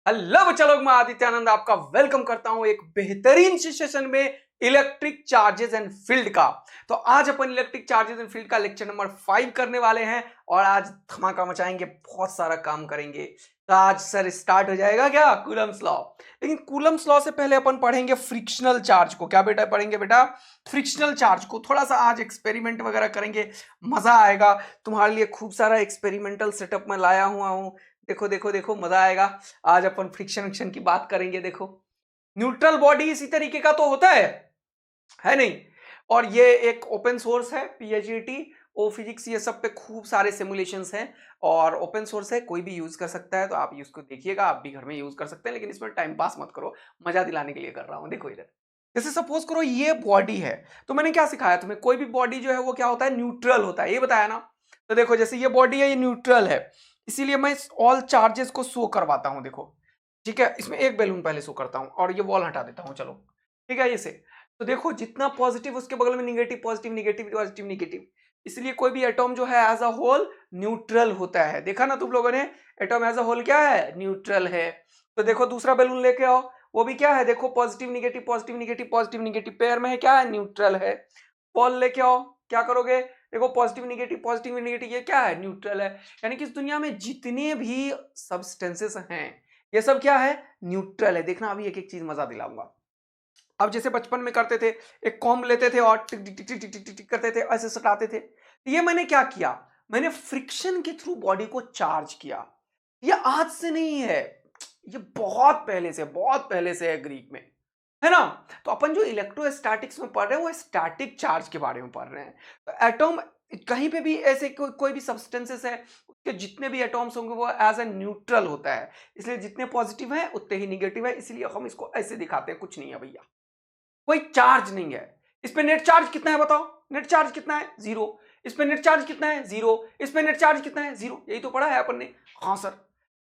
Hello चलो, मैं आदित्यानंद आपका वेलकम करता हूं एक बेहतरीन सेशन में इलेक्ट्रिक चार्जेस एंड फील्ड का। तो आज अपन इलेक्ट्रिक चार्जेस एंड फील्ड का लेक्चर नंबर 5 करने वाले हैं और आज धमाका मचाएंगे, बहुत सारा काम करेंगे। तो आज सर स्टार्ट हो जाएगा क्या कूलम्स लॉ। लेकिन कूलम्स लॉ से पहले अपन पढ़ेंगे फ्रिक्शनल चार्ज को। क्या बेटा पढ़ेंगे बेटा? फ्रिक्शनल चार्ज को। थोड़ा सा आज एक्सपेरिमेंट वगैरह करेंगे, मजा आएगा। तुम्हारे लिए खूब सारा एक्सपेरिमेंटल सेटअप में लाया हुआ हूं। देखो देखो देखो, मजा आएगा। आज अपन फ्रिक्शन विक्शन की बात करेंगे। देखो, न्यूट्रल बॉडी इसी तरीके का तो होता है नहीं? और ये एक ओपन सोर्स है, पीएचईटी ओ फिजिक्स, ये सब पे खूब सारे सिमुलेशंस हैं और ओपन सोर्स है, कोई भी यूज कर सकता है। तो आप इसको देखिएगा, आप भी घर में यूज कर सकते हैं, लेकिन इसमें टाइम पास मत करो, मजा दिलाने के लिए कर रहा हूं। देखो इधर, जैसे सपोज करो ये बॉडी है, तो मैंने क्या सिखाया तुम्हें? कोई भी बॉडी जो है वो क्या होता है? न्यूट्रल होता है, ये बताया ना। तो देखो, जैसे ये बॉडी है, ये न्यूट्रल है, इसीलिए मैं ऑल चार्जेस को शो करवाता हूं। देखो, ठीक है, इसमें एक बैलून पहले शो करता हूं और ये वॉल हटा देता हूं। चलो ठीक है, इसे तो देखो, जितना पॉजिटिव उसके बगल में negative, positive negative positive negative, इसलिए कोई भी एटॉम जो है एज अ होल न्यूट्रल होता है। देखा ना तुम लोगों ने, एटॉम एज अ होल क्या है? न्यूट्रल है। तो देखो दूसरा बैलून लेके आओ, वो भी क्या है? देखो, positive negative positive negative positive negative pair में है, क्या है? न्यूट्रल है। बॉल लेके आओ, क्या करोगे? देखो, पॉजिटिव निगेटिव निगेटिव, ये क्या है? न्यूट्रल है। यानी कि इस दुनिया में जितने भी सब्सटेंसेस हैं, ये सब क्या है? न्यूट्रल है। देखना, अभी एक एक चीज मजा दिलाऊंगा। अब जैसे बचपन में करते थे, एक कॉम्ब लेते थे और टिक टिक टिक टिक टिक टिक टिक करते थे, ऐसे सटाते थे। ये मैंने क्या किया? मैंने फ्रिक्शन के थ्रू बॉडी को चार्ज किया। ये आज से नहीं है, ये बहुत पहले से है ग्रीक में, है ना? तो अपन जो इलेक्ट्रोस्टैटिक्स में पढ़ रहे हैं वो स्टैटिक चार्ज के बारे में पढ़ रहे हैं। तो एटॉम कहीं पे भी ऐसे कोई भी सब्सटेंसेस है, उसके जितने भी एटॉम्स होंगे वो एज ए न्यूट्रल होता है। इसलिए जितने पॉजिटिव हैं उतने ही निगेटिव है, इसलिए हम इसको ऐसे दिखाते हैं। कुछ नहीं है भैया, कोई चार्ज नहीं है। इस पे नेट चार्ज कितना है बताओ? नेट चार्ज कितना है? जीरो। इस पे नेट चार्ज कितना है? जीरो। इस पे नेट चार्ज कितना है? जीरो। यही तो पढ़ा है अपन ने। हाँ सर।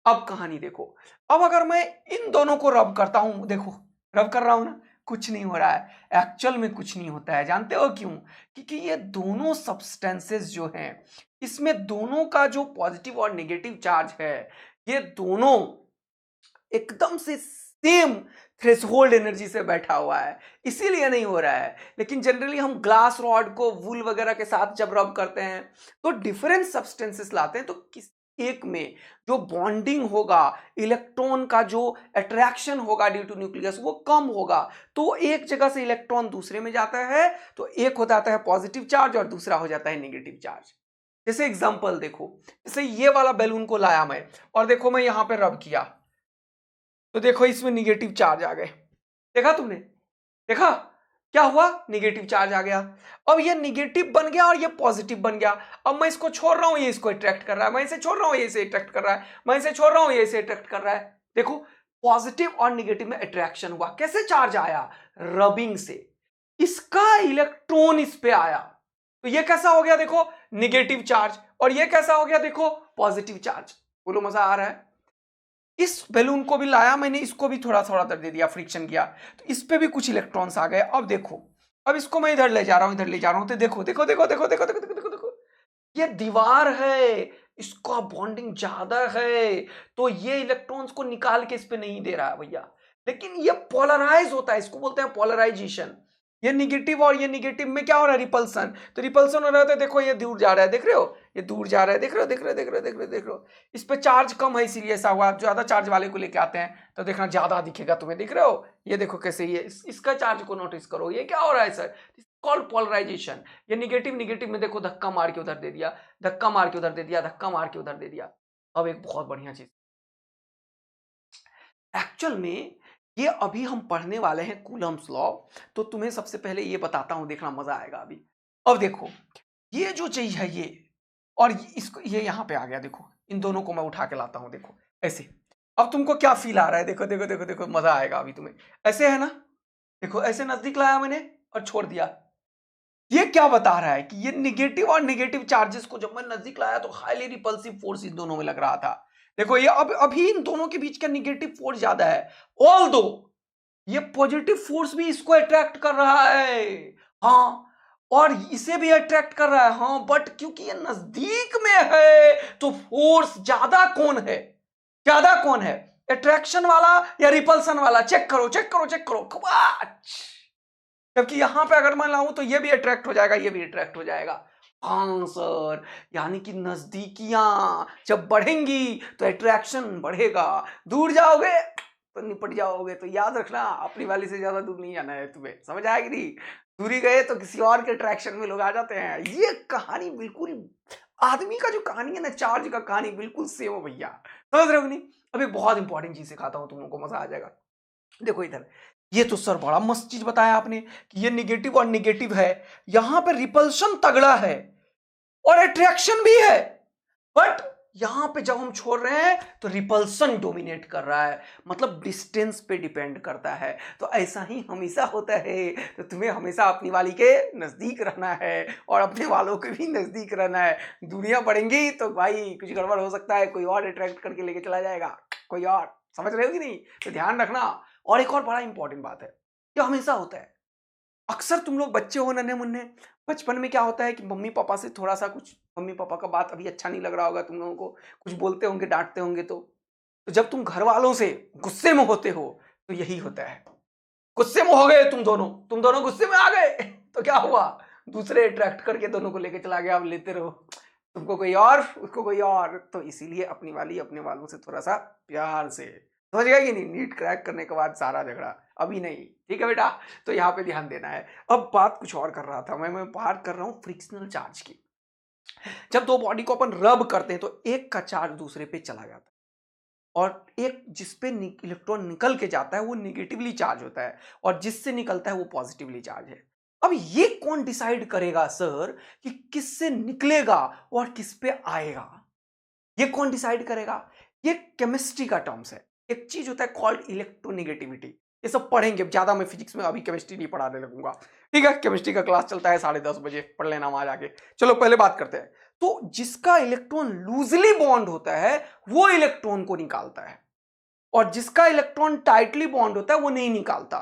अब कहानी देखो, अब अगर मैं इन दोनों को रब करता हूं, देखो रब कर रहा हूं ना, कुछ नहीं हो रहा है। एक्चुअल में कुछ नहीं होता है, जानते हो क्यों? क्योंकि ये दोनों सब्सटेंसेस जो हैं, इसमें दोनों का जो पॉजिटिव और नेगेटिव चार्ज है, ये दोनों एकदम से सेम थ्रेशोल्ड एनर्जी से बैठा हुआ है, इसीलिए नहीं हो रहा है। लेकिन जनरली हम ग्लास रॉड को वूल वगैरह के साथ जब रब करते हैं तो डिफरेंट सब्सटेंसेस लाते हैं, तो किस एक में जो बॉन्डिंग होगा, इलेक्ट्रॉन का जो अट्रैक्शन होगा ड्यू टू न्यूक्लियस, वो कम होगा। तो एक जगह से इलेक्ट्रॉन दूसरे में जाता है, तो एक हो जाता है पॉजिटिव चार्ज और दूसरा हो जाता है नेगेटिव चार्ज। जैसे एग्जांपल देखो, जैसे ये वाला बैलून को लाया मैं और देखो मैं यहां पे रब किया, तो देखो इसमें निगेटिव चार्ज आ गए। देखा तुमने? देखा क्या हुआ? निगेटिव चार्ज आ गया। अब ये निगेटिव बन गया और ये पॉजिटिव बन गया। अब मैं इसको छोड़ रहा हूं, ये इसको अट्रैक्ट कर रहा है, मैं इसे छोड़ रहा हूं, ये इसे अट्रैक्ट कर रहा है, मैं इसे छोड़ रहा हूं, ये इसे अट्रैक्ट कर रहा है। देखो, पॉजिटिव और निगेटिव में अट्रैक्शन हुआ। कैसे चार्ज आया? रबिंग से। इसका इलेक्ट्रॉन इस पे आया, तो ये कैसा हो गया? देखो, निगेटिव चार्ज। और ये कैसा हो गया? देखो, पॉजिटिव चार्ज। बोलो, मजा आ रहा है? इस बैलून को भी लाया मैंने, इसको भी थोड़ा थोड़ा दे दिया, फ्रिक्शन किया, तो इस पे भी कुछ इलेक्ट्रॉन्स आ गए। अब देखो, अब इसको मैं इधर ले जा रहा हूं, इधर ले जा रहा हूं, तो देखो देखो देखो देखो देखो देखो देखो देखो देखो, ये दीवार है, इसका बॉन्डिंग ज्यादा है, तो ये इलेक्ट्रॉन्स को निकाल के इस पे नहीं दे रहा है भैया। लेकिन ये पोलराइज होता है, इसको बोलते हैं पोलराइजेशन। ये निगेटिव और ये निगेटिव में क्या हो रहा है? रिपल्सन। तो रिपल्सन हो रहा है, तो देखो ये दूर जा रहा है, देख रहे हो? ये दूर जा रहा है, देख रहे हो? देख रहे हो? देख रहे हो? देख रहे हो? देख रहे हो? इस पे चार्ज कम है, इसीलिए ऐसा हुआ। ज्यादा चार्ज वाले को लेके आते हैं तो देखना ज्यादा दिखेगा तुम्हें। दिख रहे हो? ये देखो कैसे, ये इसका चार्ज को नोटिस करो, ये क्या हो रहा है सर? Called polarization. ये निगेटिव निगेटिव में देखो, धक्का मार के उधर दे दिया, धक्का मार के उधर दे दिया, धक्का मार के उधर दे दिया। अब एक बहुत बढ़िया चीज, एक्चुअल में ये अभी हम पढ़ने वाले हैं कूलम्स लॉ। तो तुम्हें सबसे पहले ये बताता हूं, देखना मजा आएगा अभी। अब देखो, ये जो चीज है ये, और इसको ये यहां पे आ गया। देखो, इन दोनों को मैं उठा के लाता हूं, देखो ऐसे। अब तुमको क्या फील आ रहा है? देखो देखो देखो देखो, मजा आएगा अभी तुम्हें। ऐसे है ना? देखो, ऐसे नजदीक लाया मैंने और छोड़ दिया। ये क्या बता रहा है? कि ये निगेटिव और नेगेटिव चार्जेस को जब मैं नजदीक लाया तो हाईली रिपल्सिव फोर्स इन दोनों में लग रहा था। देखो, ये अब अभी इन दोनों के बीच का निगेटिव फोर्स ज्यादा है, ऑल दो ये पॉजिटिव फोर्स भी इसको अट्रैक्ट कर रहा है। हाँ, और इसे भी अट्रैक्ट कर रहा है। हाँ, बट क्योंकि ये नजदीक में है तो फोर्स ज्यादा कौन है? ज्यादा कौन है? अट्रैक्शन वाला या रिपल्सन वाला? चेक करो चेक करो चेक करो। जबकि यहां पे अगर मैं लाऊं तो ये भी अट्रैक्ट हो जाएगा, ये भी अट्रैक्ट हो जाएगा। हाँ सर, यानी कि नजदीकियां जब बढ़ेंगी तो अट्रैक्शन बढ़ेगा, दूर जाओगे तो निपट जाओगे। तो याद रखना, अपनी वाली से ज्यादा दूर नहीं जाना है तुम्हें, समझ आएगी? नहीं, दूरी गए तो किसी और के अट्रैक्शन में लोग आ जाते हैं। ये कहानी बिल्कुल, आदमी का जो कहानी है ना, चार्ज का कहानी बिल्कुल सेम हो भैया, समझ रहे हो नहीं? अब एक बहुत इंपॉर्टेंट चीज सिखाता हूं, तुम लोगों को मजा आ जाएगा। देखो इधर, ये तो सर बड़ा मस्त चीज बताया आपने कि ये निगेटिव और निगेटिव है, यहां पे रिपल्शन तगड़ा है और अट्रैक्शन भी है, बट यहां पे जब हम छोड़ रहे हैं तो रिपल्सन डोमिनेट कर रहा है, मतलब डिस्टेंस पे डिपेंड करता है। तो ऐसा ही हमेशा होता है, तो तुम्हें हमेशा अपनी वाली के नजदीक रहना है और अपने वालों के भी नजदीक रहना है। दूरियां बढ़ेंगी तो भाई कुछ गड़बड़ हो सकता है, कोई और अट्रैक्ट करके लेके चला जाएगा, कोई और, समझ रहे हो कि नहीं? तो ध्यान रखना। और एक और बड़ा इंपॉर्टेंट बात है, ये हमेशा होता है, अक्सर तुम लोग बच्चे हो नन्हे मुन्ने, बचपन में क्या होता है कि मम्मी पापा से थोड़ा सा कुछ, मम्मी पापा का बात अभी अच्छा नहीं लग रहा होगा तुम लोगों को, कुछ बोलते होंगे, डांटते होंगे, तो जब तुम घर वालों से गुस्से में होते हो तो यही होता है। गुस्से में हो गए तुम दोनों गुस्से में आ गए तो क्या हुआ? दूसरे अट्रैक्ट करके दोनों को लेके चला गया, अब लेते रहो, तुमको कोई और, उसको कोई और। तो इसीलिए अपनी वाली अपने वालों से थोड़ा सा प्यार से, समझ गया कि नहीं? नीट क्रैक करने के बाद सारा झगड़ा अभी नहीं, ठीक है बेटा? तो यहाँ पे ध्यान देना है। अब बात कुछ और कर रहा था मैं बात कर रहा हूँ फ्रिक्शनल चार्ज की। जब दो बॉडी को अपन रब करते हैं तो एक का चार्ज दूसरे पे चला जाता है, और एक जिसपे इलेक्ट्रॉन निकल के जाता है वो निगेटिवली चार्ज होता है, और जिससे निकलता है वो पॉजिटिवली चार्ज है। अब ये कौन डिसाइड करेगा सर कि किससे निकलेगा और किस पे आएगा? ये कौन डिसाइड करेगा? ये केमिस्ट्री का टर्म्स है। एक चीज होता है कॉल्ड इलेक्ट्रोनेगेटिविटी। ये सब पढ़ेंगे ज्यादा, मैं फिजिक्स में अभी केमिस्ट्री नहीं पढ़ाने लगूंगा, ठीक है? केमिस्ट्री का क्लास चलता है 10:30 बजे, पढ़ लेना वहां जाके। चलो पहले बात करते हैं। तो जिसका इलेक्ट्रॉन लूजली बॉन्ड होता है वो इलेक्ट्रॉन को निकालता है, और जिसका इलेक्ट्रॉन टाइटली बॉन्ड होता है वो नहीं निकालता।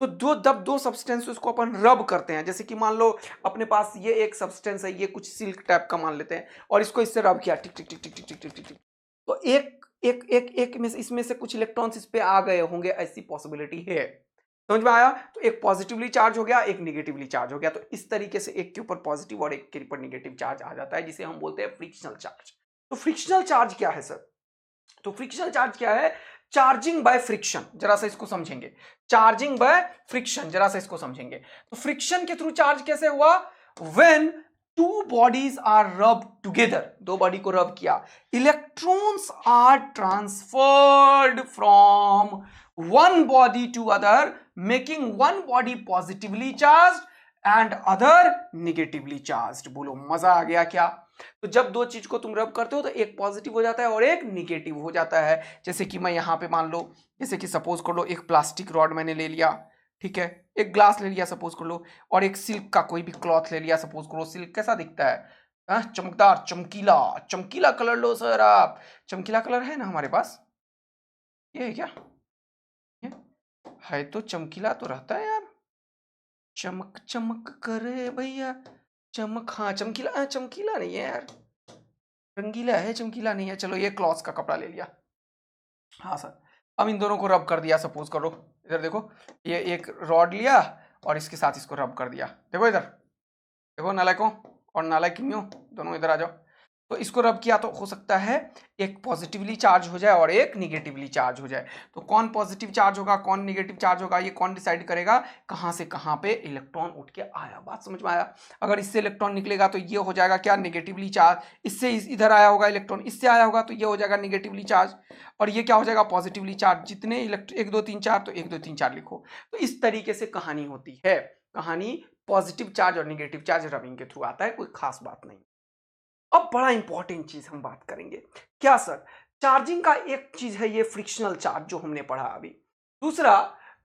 तो जब दो सब्सटेंस को अपन रब करते हैं, जैसे कि मान लो अपने पास ये एक सब्सटेंस है, ये कुछ सिल्क टाइप का मान लेते हैं, और इसको इससे रब किया, टिक टिक टिक टिक टिक टिक टिक टिक टिक, तो एक एक एक एक में इसमें से कुछ इलेक्ट्रॉन्स इस पे आ गए होंगे, ऐसी पॉसिबिलिटी है। समझ में आया? तो एक पॉजिटिवली चार्ज हो गया, एक निगेटिवली चार्ज हो गया, तो इस तरीके से एक के ऊपर पॉजिटिव और एक के ऊपर निगेटिव चार्ज आ जाता है, जिसे हम बोलते हैं फ्रिक्शनल चार्ज। तो फ्रिक्शनल चार्ज क्या है सर? तो फ्रिक्शनल चार्ज क्या है? Charging by friction. जरा सा इसको समझेंगे, चार्जिंग बाय फ्रिक्शन, जरा सा इसको समझेंगे। तो फ्रिक्शन के थ्रू चार्ज कैसे हुआ? When two bodies are rub together, दो बॉडी को रब किया, electrons are transferred from one body to other, making one body positively charge and other negatively charge. बोलो मजा आ गया क्या? तो जब दो चीज को तुम रब करते हो तो एक पॉजिटिव हो जाता है और एक निगेटिव हो जाता है। जैसे कि मैं यहां पे मान लो, जैसे कि सपोज कर लो एक प्लास्टिक रॉड मैंने ले लिया, ठीक है, एक ग्लास ले लिया सपोज कर लो, और एक सिल्क का कोई भी क्लॉथ ले लिया सपोज करो। सिल्क कैसा दिखता है? चमकदार, चमकीला, चमकीला कलर लो सर आप। चमकीला कलर है ना हमारे पास? ये है क्या? ये है तो चमकीला तो रहता है यार, चमक चमक करे भैया, चमक। हाँ चमकीला, चमकीला नहीं है यार, रंगीला है, चमकीला नहीं है। चलो ये क्लॉथ का कपड़ा ले लिया, हाँ सर। अब इन दोनों को रब कर दिया, सपोज करो इधर देखो, ये एक रॉड लिया और इसके साथ इसको रब कर दिया। देखो इधर देखो, नालायकों और नालायकिनियों, दोनों इधर आ जाओ। तो इसको रब किया तो हो सकता है एक पॉजिटिवली चार्ज हो जाए और एक निगेटिवली चार्ज हो जाए। तो कौन पॉजिटिव चार्ज होगा, कौन निगेटिव चार्ज होगा, ये कौन डिसाइड करेगा? कहां से कहां पे इलेक्ट्रॉन उठ के आया। बात समझ में आया? अगर इससे इलेक्ट्रॉन निकलेगा तो ये हो जाएगा क्या? Negatively charge. इससे इधर आया होगा इलेक्ट्रॉन, इससे आया होगा तो ये हो जाएगा निगेटिवली चार्ज, और ये क्या हो जाएगा? Positively charge. जितने इलेक्ट्रॉन 1 2 3 4, तो 1 2 3 4 लिखो। तो इस तरीके से कहानी होती है। कहानी पॉजिटिव चार्ज और निगेटिव चार्ज रबिंग के थ्रू आता है, कोई खास बात नहीं। अब बड़ा इंपॉर्टेंट चीज हम बात करेंगे, क्या सर? चार्जिंग का एक चीज है ये फ्रिक्शनल चार्ज जो हमने पढ़ा अभी। दूसरा,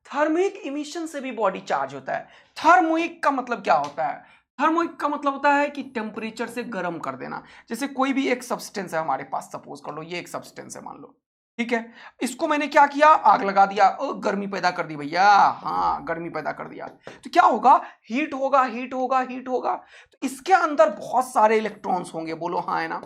थर्मिक इमिशन से भी बॉडी चार्ज होता है। थर्मोइक का मतलब क्या होता है? थर्मोइक का मतलब होता है कि टेम्परेचर से गर्म कर देना। जैसे कोई भी एक सब्सटेंस है हमारे पास, सपोज कर लो ये एक सब्सटेंस है मान लो, ठीक है, इसको मैंने क्या किया? आग लगा दिया, गर्मी पैदा कर दी भैया। हाँ गर्मी पैदा कर दिया, तो क्या होगा? हीट होगा, हीट होगा, हीट होगा। तो इसके अंदर बहुत सारे इलेक्ट्रॉन्स होंगे, बोलो हाँ है ना?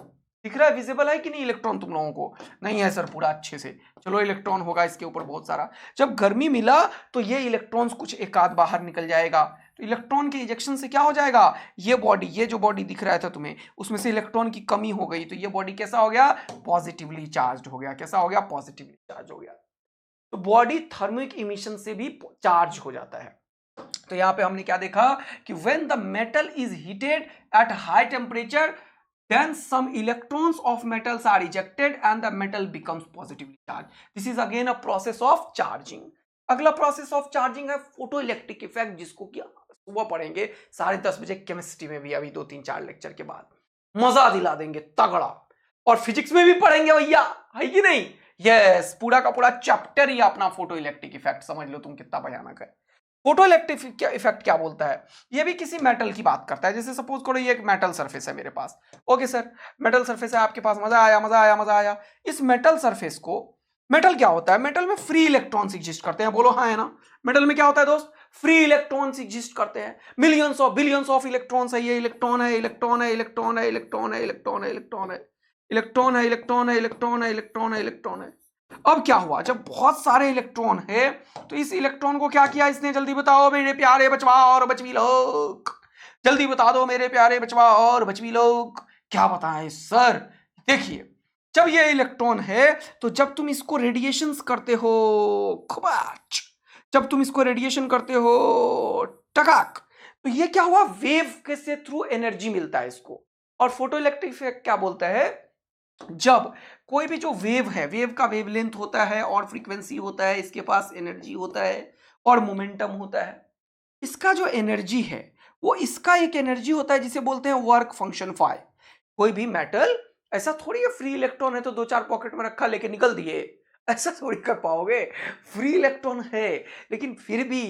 दिख रहा है, विजिबल है कि नहीं इलेक्ट्रॉन तुम लोगों को? नहीं है सर पूरा अच्छे से। चलो इलेक्ट्रॉन होगा इसके ऊपर बहुत सारा। जब गर्मी मिला तो ये इलेक्ट्रॉन्स कुछ एक आध बाहर निकल जाएगा, तो इलेक्ट्रॉन के इजेक्शन से क्या हो जाएगा, ये जो बॉडी दिख रहा था तुम्हें उसमें से इलेक्ट्रॉन की कमी हो गई, तो ये बॉडी कैसा हो गया, पॉजिटिवली चार्ज हो गया। कैसा हो गया, पॉजिटिवली चार्ज हो गया। तो बॉडी थर्मिक इमिशन से भी चार्ज हो जाता है। तो यहां पे हमने क्या देखा कि when the metal is heated at high temperature then some electrons of metals are ejected and the metal becomes positively charged. This is again a process of charging. अगला प्रोसेस ऑफ चार्जिंग है photo electric effect, जिसको कि सुबह पढ़ेंगे 10:30 बजे chemistry में भी, अभी 2-3-4 लेक्चर के बाद मजा दिला देंगे तगड़ा। और फिजिक्स में भी पढ़ेंगे भैया, है कि नहीं? यस, पूरा का पूरा चैप्टर ही अपना फोटो इलेक्ट्रिक इफेक्ट, समझ लो तुम कितना भयानक है। फोटो इलेक्ट्रिक इफेक्ट क्या बोलता है, ये भी किसी मेटल की बात करता है। जैसे सपोज करो ये एक मेटल सरफेस है मेरे पास, ओके सर, मेटल सरफेस है आपके पास, मजा आया मजा आया मजा आया। इस मेटल सरफेस को, मेटल क्या होता है, मेटल में फ्री इलेक्ट्रॉन्स एग्जिस्ट करते हैं, बोलो हाँ है ना? मेटल में क्या होता है दोस्त, फ्री इलेक्ट्रॉन्स एग्जिस्ट करते हैं, millions of billions of electrons है। ये इलेक्ट्रॉन है, इलेक्ट्रॉन है, इलेक्ट्रॉन है, इलेक्ट्रॉन है, इलेक्ट्रॉन है, इलेक्ट्रॉन है, इलेक्ट्रॉन है, इलेक्ट्रॉन है, इलेक्ट्रॉन है, इलेक्ट्रॉन है, इलेक्ट्रॉन है। अब क्या हुआ, जब बहुत सारे इलेक्ट्रॉन है तो इस इलेक्ट्रॉन को क्या किया इसने, जल्दी बताओ मेरे प्यारे बचवा और बचवी लोग, जल्दी बता दो मेरे प्यारे बचवा और बचवी लोग, क्या बताएं सर? देखिए, जब ये इलेक्ट्रॉन है तो जब तुम इसको रेडिएशंस करते हो खुबाच, जब तुम इसको रेडिएशन करते हो टकाक, तो ये क्या हुआ, वेव के से थ्रू एनर्जी मिलता है इसको। और फोटो इलेक्ट्रिक इफेक्ट क्या बोलता है, जब कोई भी जो वेव है, वेव का वेवलेंथ होता है और फ्रीक्वेंसी होता है, इसके पास एनर्जी होता है और मोमेंटम होता है। इसका जो एनर्जी है वो इसका एक एनर्जी होता है जिसे बोलते हैं वर्क फंक्शन फाई। कोई भी मेटल ऐसा थोड़ी है फ्री इलेक्ट्रॉन है तो 2-4 पॉकेट में रखा लेके निकल दिए, ऐसा थोड़ी कर पाओगे। फ्री इलेक्ट्रॉन है लेकिन फिर भी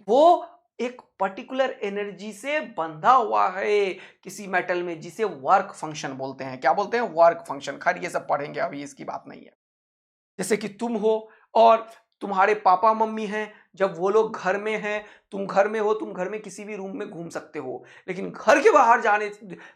वो एक पर्टिकुलर एनर्जी से बंधा हुआ है किसी मेटल में, जिसे वर्क फंक्शन बोलते हैं। क्या बोलते हैं, वर्क फंक्शन। खैर ये सब पढ़ेंगे, अभी इसकी बात नहीं है। जैसे कि तुम हो और तुम्हारे पापा मम्मी हैं, जब वो लोग घर में हैं, तुम घर में हो, तुम घर में किसी भी रूम में घूम सकते हो, लेकिन घर के बाहर जाने,